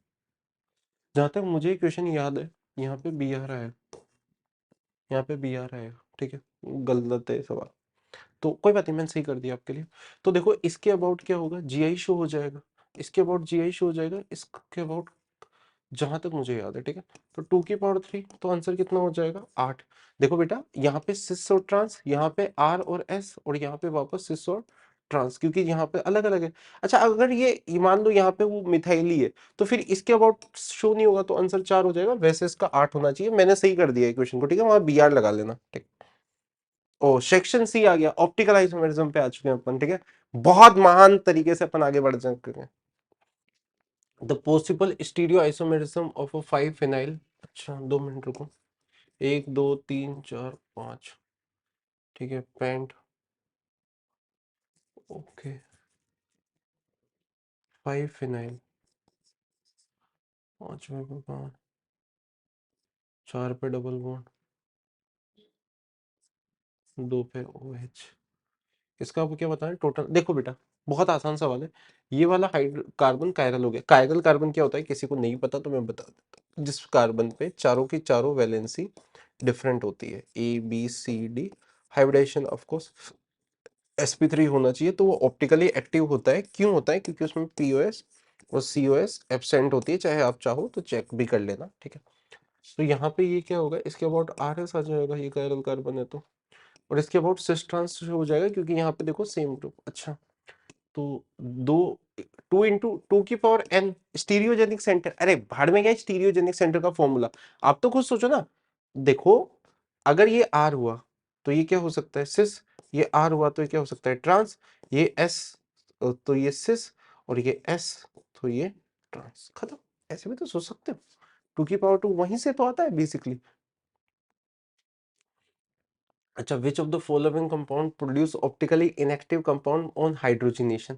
जहां तक मुझे क्वेश्चन याद है, यहाँ पे बी आ रहा है, यहाँ पे बी आ रहा है, ठीक है, गलत है सवाल, तो कोई बात नहीं, मैंने सही कर दिया आपके लिए, तो देखो इसके अबाउट क्या होगा, जीआई शो हो जाएगा, इसके अबाउट जीआई शो हो जाएगा, इसके अबाउट जहां तक मुझे याद है, ठीक है, तो 2 की पावर 3, तो आंसर कितना हो जाएगा, 8, देखो बेटा यहाँ पे सिस और ट्रांस, यहाँ पे आर और एस, और यहाँ पे वापस सिस और ट्रांस, क्योंकि यहाँ पे अलग अलग है, अच्छा अगर ये मान लो यहाँ पे वो मिथाइली है, तो फिर इसके अबाउट शो नहीं होगा, तो आंसर 4 हो जाएगा, वैसे इसका 8 होना चाहिए, मैंने सही कर दिया क्वेश्चन को, ठीक है, वहां बी आर लगा लेना, ठीक, ओ सेक्शन सी आ गया, ऑप्टिकल आइसोमेरिज्म पे आ चुके हैं अपन, ठीक है, बहुत महान तरीके से अपन आगे बढ़ चुके हैं, the possible stereo isomerism of a 5 phenyl, अच्छा 2 मिनट रुको, 1 2 3 4 5, ठीक है, पेंट, ओके, 5 फिनाइल, 5 में पे 5, 4 पे डबल बॉन्ड, 2 पे OH, इसका आपको क्या बताएं टोटल, देखो बेटा बहुत आसान सवाल है, ये वाला हाइड्रो कार्बन कायरल हो गया, कायरल कार्बन क्या होता है किसी को नहीं पता तो मैं बता देता हूं, जिस कार्बन पे चारों की चारों वैलेंसी डिफरेंट होती है, A B C D, hybridisation of course sp3 होना चाहिए, तो वो ऑप्टिकली एक्टिव होता है, क्यों होता है, क्योंकि उसमें POS और COS एब्सेंट होती है, चाहे आप चाहो तो चेक भी कर लेना, ठीक है, तो यहाँ पे ये क्या होगा, इसके अबाउट RS आ जाएगा, ये कायरल कार्बन है तो, और इसके अबाउट सिस ट्रांस हो जाएगा, क्योंकि यहाँ पे देखो सेम ग्रुप, अच्छा तो दो, 2 × 2 की पावर n स्टीरियोजेनिक सेंटर, अरे भाड़ में क्या स्टीरियोजेनिक सेंटर का फॉर्मूला, आप तो खुद सोचो ना, देखो अगर ये R हुआ तो ये क्या हो सकता है, सिस, ये R हुआ तो ये क्या हो सकता है, ट्रांस, ये S तो ये सिस, और ये S तो ये ट्रांस, खत्म, ऐसे भी तो सोच सकते हो, 2 की पावर 2 वहीं से तो आता है बेसिकली। अच्छा, which of the following compound produce optically inactive compound on hydrogenation,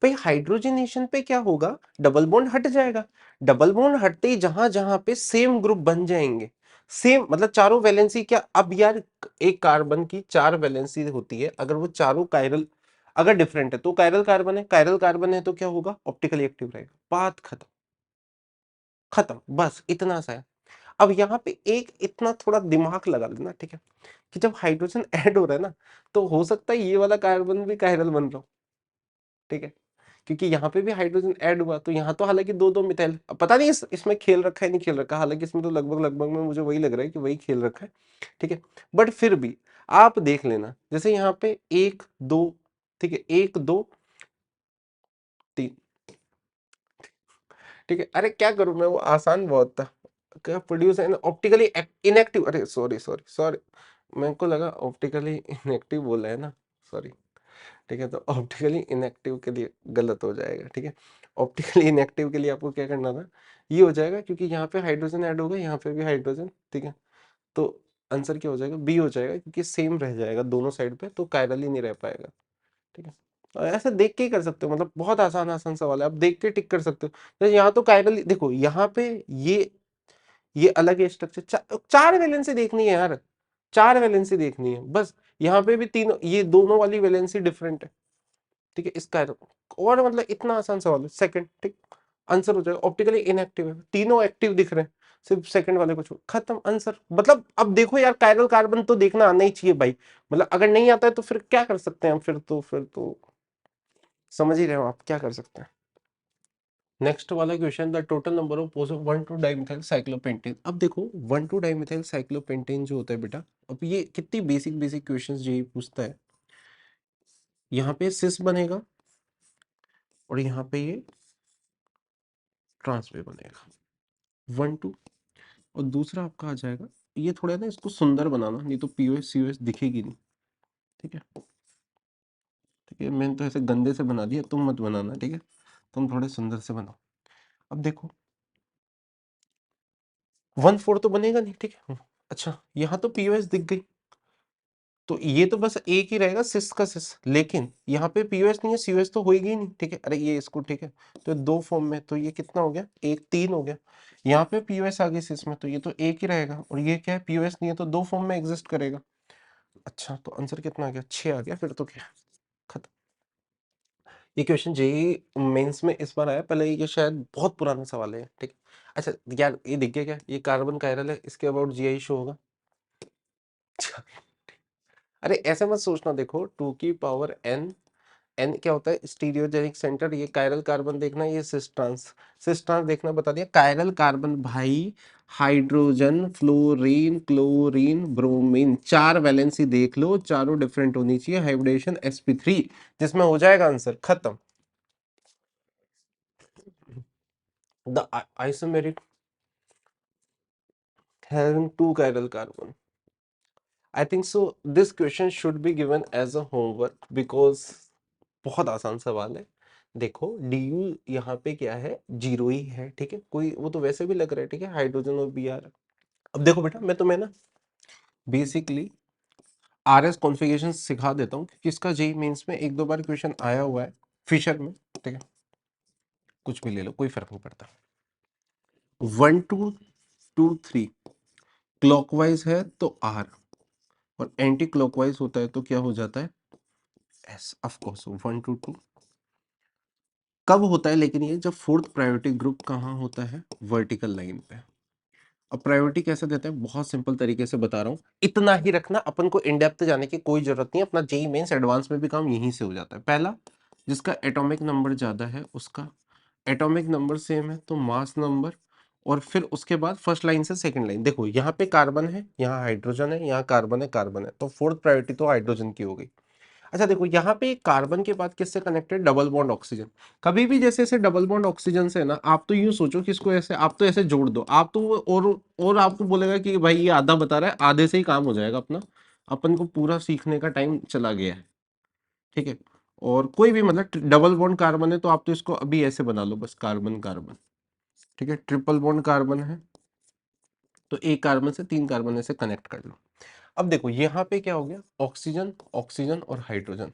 भाई हाइड्रोजनेशन पे क्या होगा, डबल बॉन्ड हट जाएगा, डबल बॉन्ड हटते ही जहां जहां पे सेम ग्रुप बन जाएंगे, सेम मतलब चारों वैलेंसी क्या, अब यार एक कार्बन की 4 वैलेंसी होती है, अगर वो चारों कायरल अगर डिफरेंट है तो कायरल कार्बन है तो क्या होगा, ऑप्टिकली एक्टिव रहेगा, बात खत्म, खत्म, बस इतना सा है। अब यहाँ पे एक इतना थोड़ा दिमाग लगा लेना, ठीक है, कि जब हाइड्रोजन ऐड हो रहा है ना, तो हो सकता है ये वाला कार्बन भी कायरल बन रहा हो, ठीक है, क्योंकि यहाँ पे भी हाइड्रोजन ऐड हुआ, तो यहाँ तो हालांकि दो दो मिथाइल, अब पता नहीं इसमें खेल रखा है नहीं खेल रखा, हालांकि इसमें तो लगभग लगभग में मुझे वही लग रहा है कि वही खेल रखा है, ठीक है, बट फिर भी आप देख लेना, जैसे यहाँ पे एक दो, ठीक है, एक दो तीन, ठीक है, अरे क्या करूं मैं, वो आसान बहुत था, क्या प्रोड्यूस ऑप्टिकली इनएक्टिव, अरे सॉरी सॉरी सॉरी, मेरे को लगा ऑप्टिकली इनएक्टिव बोला है ना, सॉरी, ठीक है, तो ऑप्टिकली इनएक्टिव के लिए गलत हो जाएगा, ठीक है, ऑप्टिकली इनएक्टिव के लिए आपको क्या करना था, ये हो जाएगा, क्योंकि यहाँ पे हाइड्रोजन ऐड होगा, यहाँ पे भी हाइड्रोजन, ठीक है, तो आंसर क्या हो जाएगा, बी हो जाएगा, क्योंकि सेम रह जाएगा दोनों साइड पे, तो कायरल ही नहीं रह पाएगा, ठीक है, और ऐसे देख के ही कर सकते हो, मतलब बहुत आसान आसान सवाल है, आप देख के टिक कर सकते हो, जैसे यहाँ तो कायरल देखो, यहाँ पे ये अलग है स्ट्रक्चर, चार वैलेंसी देखनी है यार, चार वैलेंसी देखनी है बस, यहाँ पे भी तीनों, ये दोनों वाली वैलेंसी डिफरेंट है, ठीक है, इसका और मतलब इतना आसान सवाल है, सेकंड, ठीक, आंसर हो जाएगा, ऑप्टिकली इनएक्टिव है, तीनों एक्टिव दिख रहे हैं, सिर्फ सेकंड वाले को छोड़, खत्म आंसर, मतलब अब देखो यार, कायरल कार्बन तो देखना आना ही चाहिए भाई, मतलब अगर नहीं आता है तो फिर क्या कर सकते हैं, फिर तो समझ ही रहे हो आप क्या कर सकते हैं। नेक्स्ट वाला question, the total number of pose of 1,2 dimethyl cyclopentane. अब देखो 1,2 डाइमिथाइल साइक्लोपेंटेन जो होता है बेटा, अब ये कितनी बेसिक बेसिक क्वेश्चंस जो ये पूछता है, यहाँ पे सिस बनेगा और यहाँ पे ये ट्रांस में बनेगा 1,2, और दूसरा आपका आ जाएगा, ये थोड़ा ना इसको सुंदर बनाना, नहीं तो पीओएस सीओएस दिखेगी नहीं, ठीक है, ठीक है, मैंने तो ऐसे गंदे से बना दिया, तुम मत बनाना, ठीक है, तुम थोड़े सुंदर से बनाओ। अब देखो 1,4 तो बनेगा नहीं, ठीक है, अच्छा यहाँ तो पीओएस दिख गई, तो ये तो बस एक ही रहेगा सिस का सिस, लेकिन यहाँ पे पीओएस नहीं है, सीओएस तो होएगी ही नहीं, ठीक है, अरे ये इसको, ठीक है, तो दो फॉर्म में, तो ये कितना हो गया, एक तीन हो गया, यहाँ पे पीओएस आ गई सिस में, तो ये तो एक ही रहेगा, और ये क्या है, पीओएस नहीं है तो दो फॉर्म में एग्जिस्ट करेगा, अच्छा तो आंसर कितना आ गया, 6 आ गया, फिर तो क्या, खत्म। ये क्वेश्चन जेई मेंस में इस बार आया, पहले ये शायद बहुत पुराना सवाल है, ठीक, अच्छा यार ये दिख गया क्या, ये कार्बन कायरल है, इसके अबाउट जीआई शो होगा, अरे ऐसे मत सोचना, देखो 2 की पावर n, एन क्या होता है, स्टीरियोजेनिक सेंटर, ये कायरल कार्बन देखना, ये सिस ट्रांस देखना, बता दिया, कायरल कार्बन भाई, हाइड्रोजन फ्लोरीन क्लोरीन ब्रोमीन, चार वैलेंसी देख लो, चारों डिफरेंट होनी चाहिए, हाइब्रिडेशन sp3, जिसमें हो जाएगा आंसर, खत्म। The isomeric having two chiral carbon, I think so this question should be given as a homework because बहुत आसान सवाल है, देखो du यहाँ पे क्या है, जीरो ही है, ठीक है, कोई वो तो वैसे भी लग रहा है, ठीक है, हाइड्रोजन और br। अब देखो बेटा मैं तुम्हें ना बेसिकली RS कॉन्फ़िगरेशन सिखा देता हूँ, क्योंकि इसका जेईई मेंस में एक दो बार क्वेश्चन आया हुआ है फिशर में, ठीक है, कुछ भी ले लो कोई फर्क नहीं पड़ता, 1 2 2 3 क्लॉकवाइज है तो R, और एंटी क्लॉकवाइज होता है तो क्या हो जाता है एस, ऑफ कोर्स 1 2 2 कब होता है, लेकिन ये जब फोर्थ प्रायोरिटी ग्रुप कहाँ होता है, वर्टिकल लाइन पे। अब प्रायोरिटी कैसे देते हैं, बहुत सिंपल तरीके से बता रहा हूँ, इतना ही रखना, अपन को इन डेप्थ जाने की कोई जरूरत नहीं है, अपना जेईई मेंस एडवांस में भी काम यहीं से हो जाता है। पहला, जिसका एटॉमिक नंबर ज्यादा है उसका एटॉमिक नंबर सेम है तो मास नंबर, और फिर उसके बाद फर्स्ट लाइन से सेकंड लाइन, देखो यहाँ पे कार्बन है, यहाँ हाइड्रोजन है, यहाँ कार्बन है, तो फोर्थ प्रायोरिटी तो हाइड्रोजन की हो गई। अच्छा देखो यहाँ पे कार्बन के बाद किससे कनेक्टेड, डबल बॉन्ड ऑक्सीजन, कभी भी जैसे ऐसे डबल बॉन्ड ऑक्सीजन से ना, आप तो यूं सोचो कि इसको ऐसे, आप तो ऐसे जोड़ दो, आप तो और आपको बोलेगा कि भाई ये आधा बता रहा है, आधे से ही काम हो जाएगा अपना, अपन को पूरा सीखने का टाइम चला गया है, ठीक है, और कोई भी मतलब डबल बॉन्ड कार्बन है तो आप तो इसको अभी ऐसे बना लो बस, कार्बन कार्बन, ठीक है, ट्रिपल बॉन्ड कार्बन है तो एक कार्बन से तीन कार्बन ऐसे कनेक्ट कर लो। अब देखो यहाँ पे क्या हो गया, ऑक्सीजन ऑक्सीजन और हाइड्रोजन,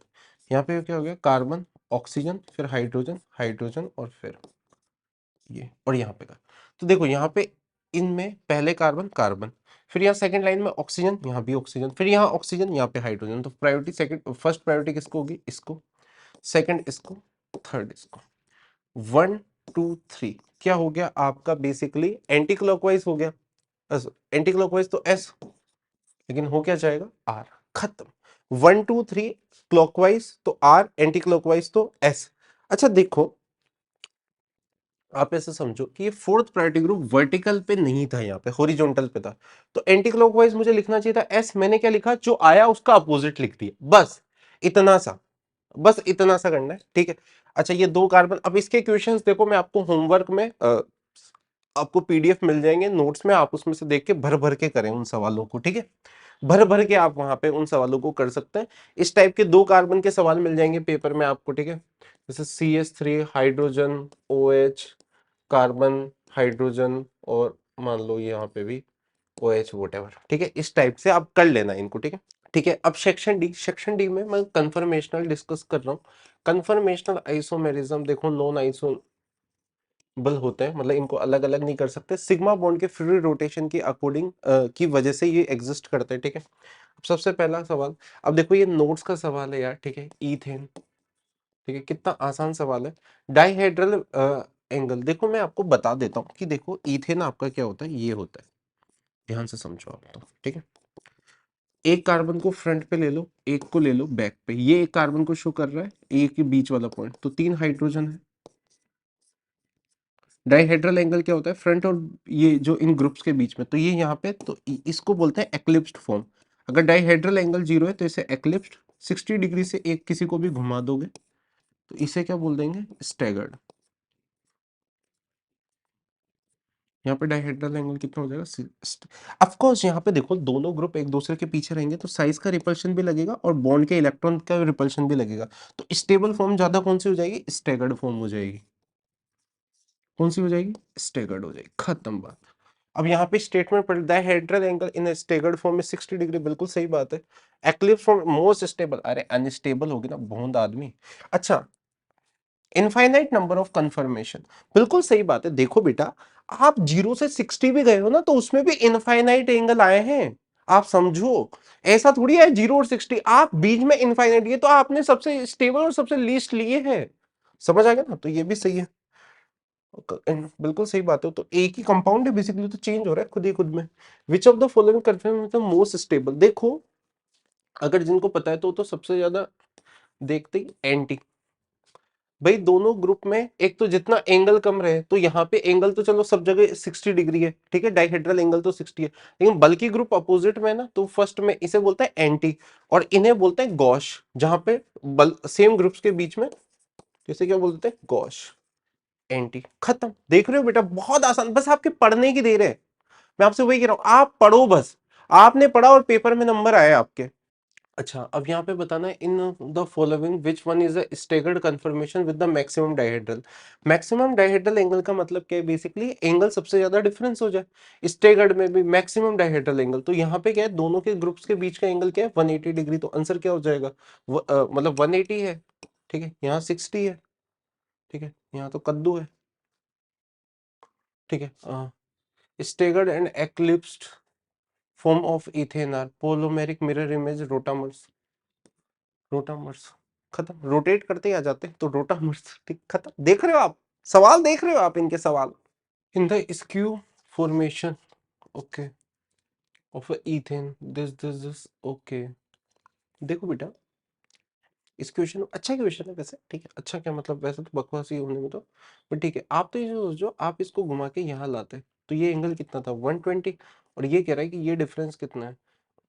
यहाँ पे क्या हो गया, कार्बन ऑक्सीजन फिर हाइड्रोजन हाइड्रोजन और फिर ये, और यहाँ पे का, तो देखो यहाँ पे इनमें पहले कार्बन कार्बन, फिर यहाँ सेकंड लाइन में ऑक्सीजन, यहाँ भी ऑक्सीजन, फिर यहाँ ऑक्सीजन, यहाँ पे हाइड्रोजन। तो प्रायोरिटी सेकंड, फर्स्ट प्रायोरिटी किसको होगी, इसको, सेकंड इसको, थर्ड इसको। 1 2 3 क्या हो गया आपका, बेसिकली एंटी क्लॉकवाइज हो गया, एंटी क्लॉकवाइज तो एस, लेकिन हो क्या जाएगा, आर। खत्म। 1 2 3 क्लॉकवाइज तो आर, एंटी क्लॉकवाइज तो एस। अच्छा देखो, आप ऐसे समझो कि ये फोर्थ प्रायोरिटी ग्रुप वर्टिकल पे नहीं था, यहाँ पे हॉरिजॉन्टल पे था, तो एंटी क्लॉकवाइज मुझे लिखना चाहिए था एस, मैंने क्या लिखा, जो आया उसका अपोजिट लिख दिया, बस इतना सा, बस इतना सा करना है, ठीक है। अच्छा ये दो कार्बन, अब इसके क्वेश्चंस देखो, मैं आपको होमवर्क में आपको पीडीएफ मिल जाएंगे नोट्स में, आप उसमें से देख के भर भर के करें उन सवालों को, ठीक है, भर भर के आप वहां पे उन सवालों को कर सकते हैं। इस टाइप के दो कार्बन के सवाल मिल जाएंगे पेपर में आपको, ठीक है, जैसे CH3 hydrogen, OH carbon, hydrogen, और मान लो यहाँ पे भी OH वोटेवर, ठीक है, इस टाइप से आप कर लेना इनको, ठीक है। ठीक है, अब सेक्शन डी, सेक्शन डी में मैं कंफर्मेशनल डिस्कस कर रहा हूँ। कंफर्मेशनल आइसोमेरिज्म देखो, नॉन आइसोबल होते हैं, मतलब इनको अलग अलग नहीं कर सकते, सिग्मा बॉन्ड के फ्री रोटेशन की अकॉर्डिंग की वजह से ये एग्जिस्ट करते हैं, ठीक है। अब सबसे पहला सवाल, अब देखो ये नोट्स का सवाल है यार, ठीक है, ईथेन, ठीक है, कितना आसान सवाल है। डाइहेड्रल एंगल, देखो मैं आपको बता देता हूँ कि देखो ईथेन आपका क्या होता है, ये होता है, ध्यान से समझो आप तो, ठीक है। एक कार्बन को फ्रंट पे ले लो, एक को ले लो बैक पे, ये एक कार्बन को शो कर रहा है, एक के बीच वाला पॉइंट, तो 3 हाइड्रोजन है। डाइहेड्रल एंगल क्या होता है, फ्रंट और ये जो इन ग्रुप्स के बीच में, तो ये यहाँ पे, तो इसको बोलते हैं एक्लिप्स्ड फॉर्म। अगर डाइहेड्रल एंगल 0 है तो इसे एक्लिप्स्ड, 60 डिग्री से एक किसी को भी घुमा दोगे तो इसे क्या बोल देंगे, स्टैगर्ड। यहाँ पे डाइहेड्रल एंगल कितना हो जाएगा, ऑफ कोर्स यहाँ पे देखो दोनों ग्रुप एक दूसरे के पीछे रहेंगे तो साइज का रिपल्शन भी लगेगा और बॉन्ड के इलेक्ट्रॉन का रिपल्शन भी लगेगा, तो स्टेबल फॉर्म ज्यादा कौन सी हो जाएगी, स्टैगर्ड फॉर्म हो जाएगी। कौन सी हो जाएगी, स्टैगर्ड हो जाएगी, खत्म बात। अब यहाँ पे स्टेटमेंट पढ़, dihedral angle in staggered form में 60 डिग्री, बिल्कुल सही बात है। एक्लिप्स फॉर्म मोस्ट स्टेबल, अरे अनस्टेबल होगी ना बूंद आदमी। अच्छा, इनफाइनाइट नंबर ऑफ कंफर्मेशन, बिल्कुल सही बात है। देखो बेटा, आप 0 से 60 भी गए हो ना, तो उसमें भी इनफाइनाइट एंगल आए हैं, आप समझो। ऐसा थोड़ी है 0 और 60, आप बीच में इनफाइनाइट, ये तो आपने सबसे स्टेबल और सबसे लीस्ट लिए हैं, समझ आ गया ना, तो ये भी सही है, बिल्कुल सही बात है। तो एक ही कंपाउंड है बेसिकली, तो चेंज हो रहा है खुद ही खुद में। Which of the following confirmation most stable, देखो अगर जिनको पता है तो सबसे ज्यादा देखते ही एंटी, भाई दोनों ग्रुप में एक तो जितना एंगल कम रहे, तो यहाँ पे एंगल तो चलो सब जगह 60 डिग्री है, ठीक है, डाइहेड्रल एंगल तो 60 है, लेकिन बल्कि ग्रुप अपोजिट में है ना, तो फर्स्ट में इसे बोलते हैं एंटी, और इन्हें बोलते हैं गॉश, जहां पे सेम ग्रुप्स के बीच में, जैसे क्या बोलते हैं, गॉश, एंटी, खत्म। देख रहे हो बेटा, बहुत आसान, बस आपके पढ़ने की देर है, मैं आपसे वही कह रहा हूं, आप पढ़ो बस, आपने पढ़ा और पेपर में नंबर आए आपके। अच्छा, अब यहाँ पे बताना है, in the following which one is a staggered conformation with the maximum dihedral. Maximum dihedral angle का मतलब क्या है, बेसिकली एंगल सबसे ज्यादा डिफरेंस हो जाए, स्टेगर्ड में भी मैक्सिमम डाइहेड्रल एंगल, तो यहाँ पे क्या है, दोनों के ग्रुप्स के बीच का एंगल क्या है, 180 डिग्री, तो आंसर क्या हो जाएगा, मतलब 180 है, ठीक है, यहाँ 60 है, ठीक है, यहाँ तो कद्दू है, ठीक है। Staggered and eclipsed form of ethane are polymeric mirror image rotamers, rotamers, खत्म, रोटेट करते ही आ जाते हैं, तो रोटामर्स, ठीक, खत्म। देख रहे हो आप सवाल, देख रहे हो आप इनके सवाल, in the skew formation, okay, of ethane, this okay. देखो बेटा, इस क्वेश्चन, अच्छा क्वेश्चन है वैसे, ठीक है, अच्छा क्या मतलब, वैसे तो बकवास ही होने में तो, पर ठीक है, आप तो ये सोचो, आप इसको घुमा के यहाँ लाते, तो ये एंगल कितना था, 120, और ये कह रहा है कि ये डिफरेंस कितना है,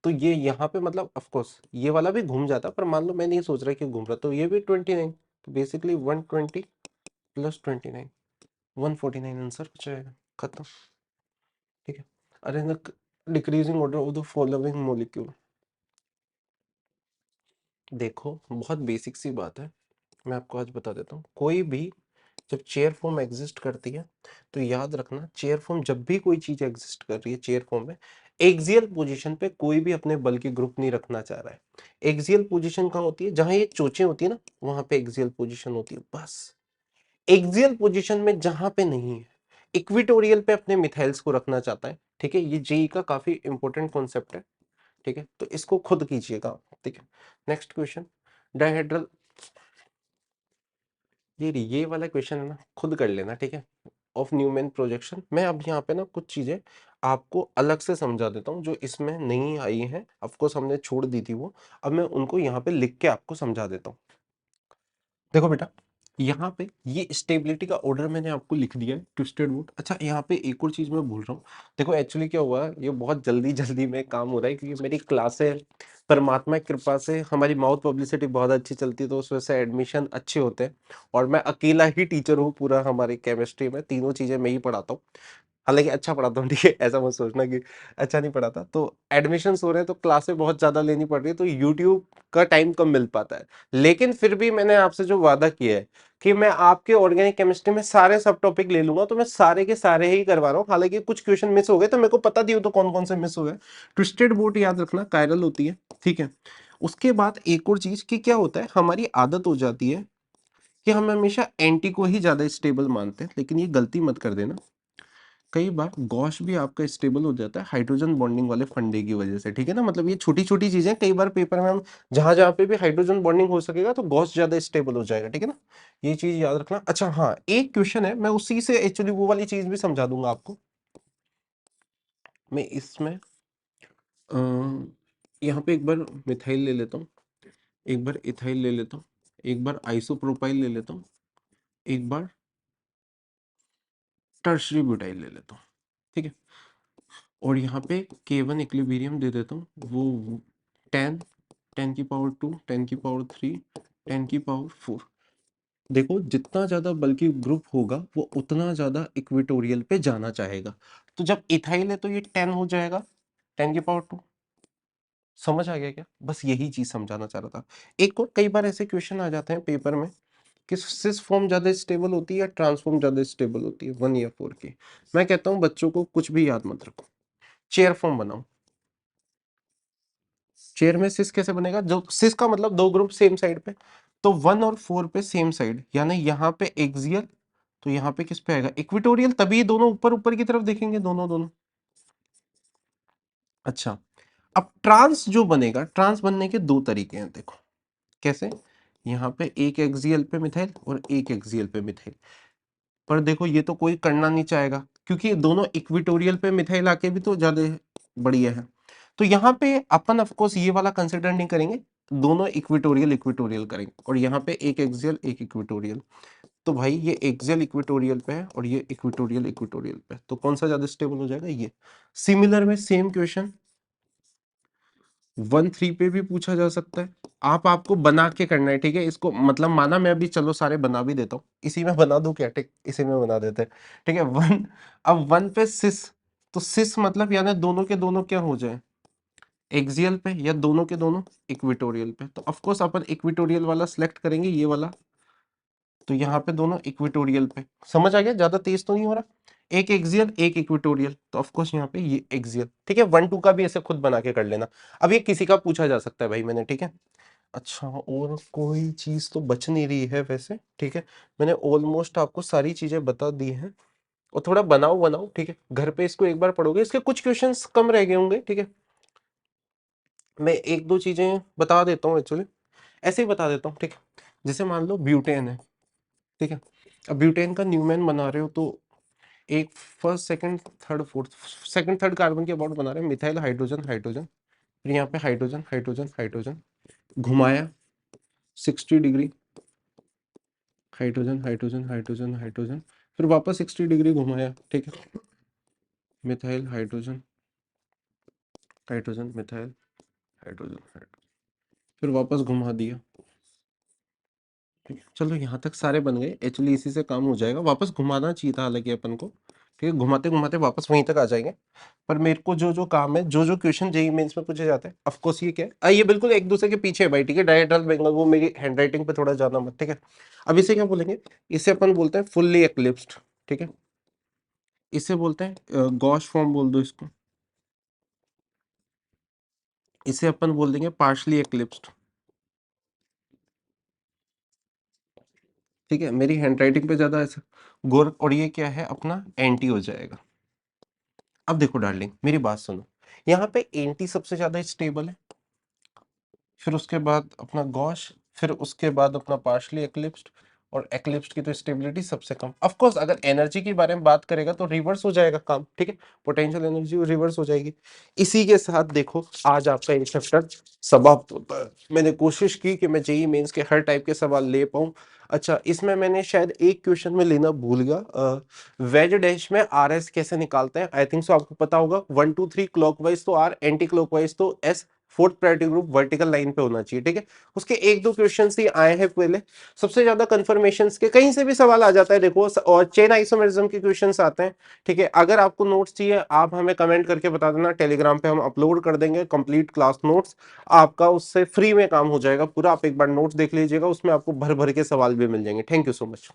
तो ये यहाँ पे मतलब ऑफ कोर्स ये वाला भी घूम जाता, पर मान लो मैं नहीं सोच रहा कि घूम रहा, तो ये भी 29, तो बेसिकली 120 प्लस 29, 149 आंसर हो जाएगा, खत्म, ठीक है। अरे ना, decreasing order of the following molecule, देखो बहुत बेसिक सी बात है, मैं आपको आज बता देता हूँ, कोई भी जब चेयर फॉर्म एग्जिस्ट करती है, तो याद रखना, चेयर फॉर्म जब भी कोई चीज एग्जिस्ट कर रही है चेयर फॉर्म में, एक्सियल पोजीशन पे कोई भी अपने बल की ग्रुप नहीं रखना चाह रहा है। एक्सियल पोजीशन कहाँ होती है, जहां ये चोचे होती है ना, वहां पे एक्सियल पोजीशन होती है, बस एक्सियल पोजीशन में जहां पे नहीं है, इक्विटोरियल पे अपने मिथाइल्स को रखना चाहता है, ठीक है। ये जेई का काफी इंपॉर्टेंट कॉन्सेप्ट है, ठीक है, तो इसको खुद कीजिएगा, ठीक है। नेक्स्ट क्वेश्चन, डायहेड्रल, ये वाला क्वेश्चन है ना, खुद कर लेना, ठीक है। ऑफ न्यूमैन प्रोजेक्शन, मैं अब यहाँ पे ना कुछ चीजें आपको अलग से समझा देता हूँ जो इसमें नहीं आई हैं, ऑफकोर्स हमने छोड़ दी थी वो, अब मैं उनको यहाँ पे लिख के आपको समझा देता हूँ। देखो बेटा, यहाँ पे ये स्टेबिलिटी का ऑर्डर मैंने आपको लिख दिया है, ट्विस्टेड वुड। अच्छा, यहाँ पे एक और चीज मैं भूल रहा हूँ। देखो एक्चुअली क्या हुआ, ये बहुत जल्दी जल्दी में काम हो रहा है क्योंकि मेरी क्लास है, परमात्मा की कृपा से हमारी माउथ पब्लिसिटी बहुत अच्छी चलती है, तो उस वजह से एडमिशन अच्छे होते हैं। और मैं अकेला ही टीचर हूँ पूरा हमारी केमिस्ट्री में, तीनों चीजें मैं ही पढ़ाता हूँ। हालांकि अच्छा पढ़ाता हूँ, ठीक है, ऐसा मत सोचना कि अच्छा नहीं पढ़ाता। तो एडमिशन्स हो रहे हैं तो क्लासें बहुत ज्यादा लेनी पड़ रही है, तो यूट्यूब का टाइम कम मिल पाता है। लेकिन फिर भी मैंने आपसे जो वादा किया है कि मैं आपके ऑर्गेनिक केमिस्ट्री में सारे सब टॉपिक ले लूंगा, तो मैं सारे के सारे ही करवा रहा हूँ। हालांकि कुछ क्वेश्चन मिस हो गए, तो मेरे को पता दियो तो कौन कौन से मिस हो गए। ट्विस्टेड बोट याद रखना, कायरल होती है, ठीक है। उसके बाद एक और चीज कि क्या होता है, हमारी आदत हो जाती है कि हम हमेशा एंटी को ही ज्यादा स्टेबल मानते हैं, लेकिन ये गलती मत कर देना। कई बार गॉश भी आपका स्टेबल हो जाता है हाइड्रोजन बॉन्डिंग वाले फंडे की वजह से, ठीक है ना। मतलब ये छोटी छोटी चीजें कई बार पेपर में हम जहां जहां पे भी हाइड्रोजन बॉन्डिंग हो सकेगा तो गॉश ज्यादा स्टेबल हो जाएगा, ठीक है ना। ये चीज याद रखना। अच्छा हाँ, एक क्वेश्चन है, मैं उसी से एक्चुअली वो वाली चीज भी समझा दूंगा आपको। मैं इसमें यहाँ पे एक बार मिथाइल ले लेता हूँ, एक बार इथाइल ले लेता हूँ, एक बार आइसोप्रोपाइल ले लेता हूँ, एक बार टर्शरी ब्यूटाइल ले लेता हूँ, ठीक है। और यहाँ पे K1 इक्विलिब्रियम दे देता हूँ, वो 10, 10⁻², 10⁻³ 10⁻⁴। देखो जितना ज्यादा बल्कि ग्रुप होगा वो उतना ज्यादा इक्विटोरियल पे जाना चाहेगा। तो जब इथाइल है तो ये 10 हो जाएगा, 10⁻²। समझ आ गया क्या? बस यही चीज समझाना चाह रहा था। एक और कई बार ऐसे क्वेश्चन आ जाते हैं पेपर में कि सिस फॉर्म ज्यादा स्टेबल होती है या ट्रांसफॉर्म ज्यादा स्टेबल होती है, 1 या 4 की। मैं कहता हूँ बच्चों को कुछ भी याद मत रखो, चेयर फॉर्म बनाओ। चेयर में सिस कैसे बनेगा, जो सिस का मतलब दो ग्रुप सेम साइड पे, तो 1 और 4 पे सेम साइड, यानी यहाँ पे एक्सियल, तो यहाँ पे किस पे आएगा, इक्विटोरियल, तभी दोनों ऊपर ऊपर की तरफ देखेंगे, दोनों दोनों। अच्छा, अब ट्रांस जो बनेगा, ट्रांस बनने के दो तरीके हैं, देखो कैसे। यहाँ पे एक एक्सियल पे मिथाइल और एक एक्सियल पे मिथाइल, पर देखो ये तो कोई करना नहीं चाहेगा क्योंकि दोनों इक्विटोरियल पे मिथाइल आके भी तो ज्यादा बढ़िया है। तो यहाँ पे अपन ऑफ कोर्स ये वाला कंसिडर नहीं करेंगे, दोनों इक्विटोरियल इक्विटोरियल करेंगे, और यहाँ पे एक एक्सियल एक इक्विटोरियल। तो भाई ये एक्सियल इक्विटोरियल पे है और ये इक्विटोरियल इक्विटोरियल पे है, तो कौन सा ज्यादा स्टेबल हो जाएगा, ये। सिमिलर में सेम क्वेश्चन 1 3 पे भी पूछा जा सकता है। आपको बना के करना है, ठीक है। इसको मतलब माना मैं अभी चलो सारे बना भी देता हूँ, इसी में बना दूं क्या, ठीक, इसी में बना देते हैं, ठीक है। अब 1 पे सिस, तो सिस मतलब यानी दोनों के दोनों क्या हो जाए, एक्सियल पे, या दोनों के दोनों इक्विटोरियल पे। तो ऑफ कोर्स अपन इक्विटोरियल वाला सिलेक्ट करेंगे, ये वाला। तो यहाँ पे दोनों इक्विटोरियल पे, समझ आ गया, ज्यादा तेज तो नहीं हो रहा। एक एक्सियल एक इक्विटोरियल, तो ऑफ कोर्स यहाँ पे ये एक्सियल, ठीक है। 1 2 का भी ऐसे खुद बना के कर लेना। अब ये किसी का पूछा जा सकता है भाई मैंने, ठीक है। अच्छा, और कोई चीज तो बच नहीं रही है वैसे, ठीक है। मैंने ऑलमोस्ट आपको सारी चीजें बता दी हैं। और थोड़ा बनाओ बनाओ, ठीक है, घर पे इसको एक बार पढ़ोगे, इसके कुछ क्वेश्चंस कम रह गए होंगे, ठीक है। मैं एक दो चीजें बता देता हूँ एक्चुअली, ऐसे ही बता देता हूँ, ठीक है। जैसे मान लो ब्यूटेन है, ठीक है। अब ब्यूटेन का न्यूमैन बना रहे हो तो एक first second third fourth, second third carbon के अबाउट बना रहे हैं, मिथाइल हाइड्रोजन हाइड्रोजन, फिर यहाँ पे हाइड्रोजन हाइड्रोजन हाइड्रोजन, घुमाया 60 degree, hydrogen hydrogen hydrogen hydrogen, फिर वापस 60 डिग्री घुमाया, ठीक है। Methyl hydrogen hydrogen methyl hydrogen hydrogen, फिर वापस घुमा दिया, ठीक है। चलो यहाँ तक सारे बन गए, एक्चुअली इसी से काम हो जाएगा, वापस घुमाना चाहिए था हालांकि अपन को, ठीक है। घुमाते घुमाते वापस वहीं तक आ जाएंगे। पर मेरे को जो जो काम है, जो जो क्वेश्चन जेई मेंस में पूछे जाते हैं, ऑफ कोर्स ये क्या है, ये बिल्कुल एक दूसरे के पीछे है भाई, ठीक है। डायहेड्रल बेंगल, वो मेरी हैंडराइटिंग पे थोड़ा जाना मत, ठीक है। अब इसे क्या बोलेंगे, इसे अपन बोलते हैं फुल्ली एक्लिप्स्ड, ठीक है। इसे बोलते हैं गॉश फॉर्म बोल दो इसको, इसे अपन बोल देंगे पार्शली एक्लिप्स्ड। ठीक है, मेरी हैंडराइटिंग पे ज्यादा ऐसा गोर, और ये क्या है अपना एंटी हो जाएगा। अब देखो डार्लिंग मेरी बात सुनो, यहाँ पे एंटी सबसे ज्यादा स्टेबल है, फिर उसके बाद अपना गॉश, फिर उसके बाद अपना पार्शली एक्लिप्स्ड, और एक्लिप्स्ड की तो स्टेबिलिटी सबसे कम। ऑफ कोर्स अगर एनर्जी के बारे में बात करेगा तो रिवर्स हो जाएगा काम, ठीक है, पोटेंशियल एनर्जी रिवर्स हो जाएगी। इसी के साथ देखो आज आपका ये चैप्टर समाप्त होता है। मैंने कोशिश की कि मैं जेईई मेंस के हर टाइप के सवाल ले पाऊं। अच्छा, इसमें मैंने शायद एक क्वेश्चन में लेना भूल गया, वेज डैश में आर एस कैसे निकालते हैं, आई थिंक सो आपको पता होगा, 1 2 3 क्लॉकवाइज तो आर, एंटी क्लॉकवाइज तो S, fourth priority group vertical line पे होना चाहिए, ठीक है। उसके एक दो क्वेश्चन ही आए हैं पहले, सबसे ज्यादा कंफर्मेशंस के कहीं से भी सवाल आ जाता है देखो, और चेन आइसोमेरिज्म के क्वेश्चंस आते हैं, ठीक है। अगर आपको नोट्स चाहिए आप हमें कमेंट करके बता देना, टेलीग्राम पे हम अपलोड कर देंगे कंप्लीट क्लास नोट्स, आपका उससे फ्री में काम हो जाएगा पूरा। आप एक बार नोट्स देख लीजिएगा, उसमें आपको भर भर के सवाल भी मिल जाएंगे। Thank you so much.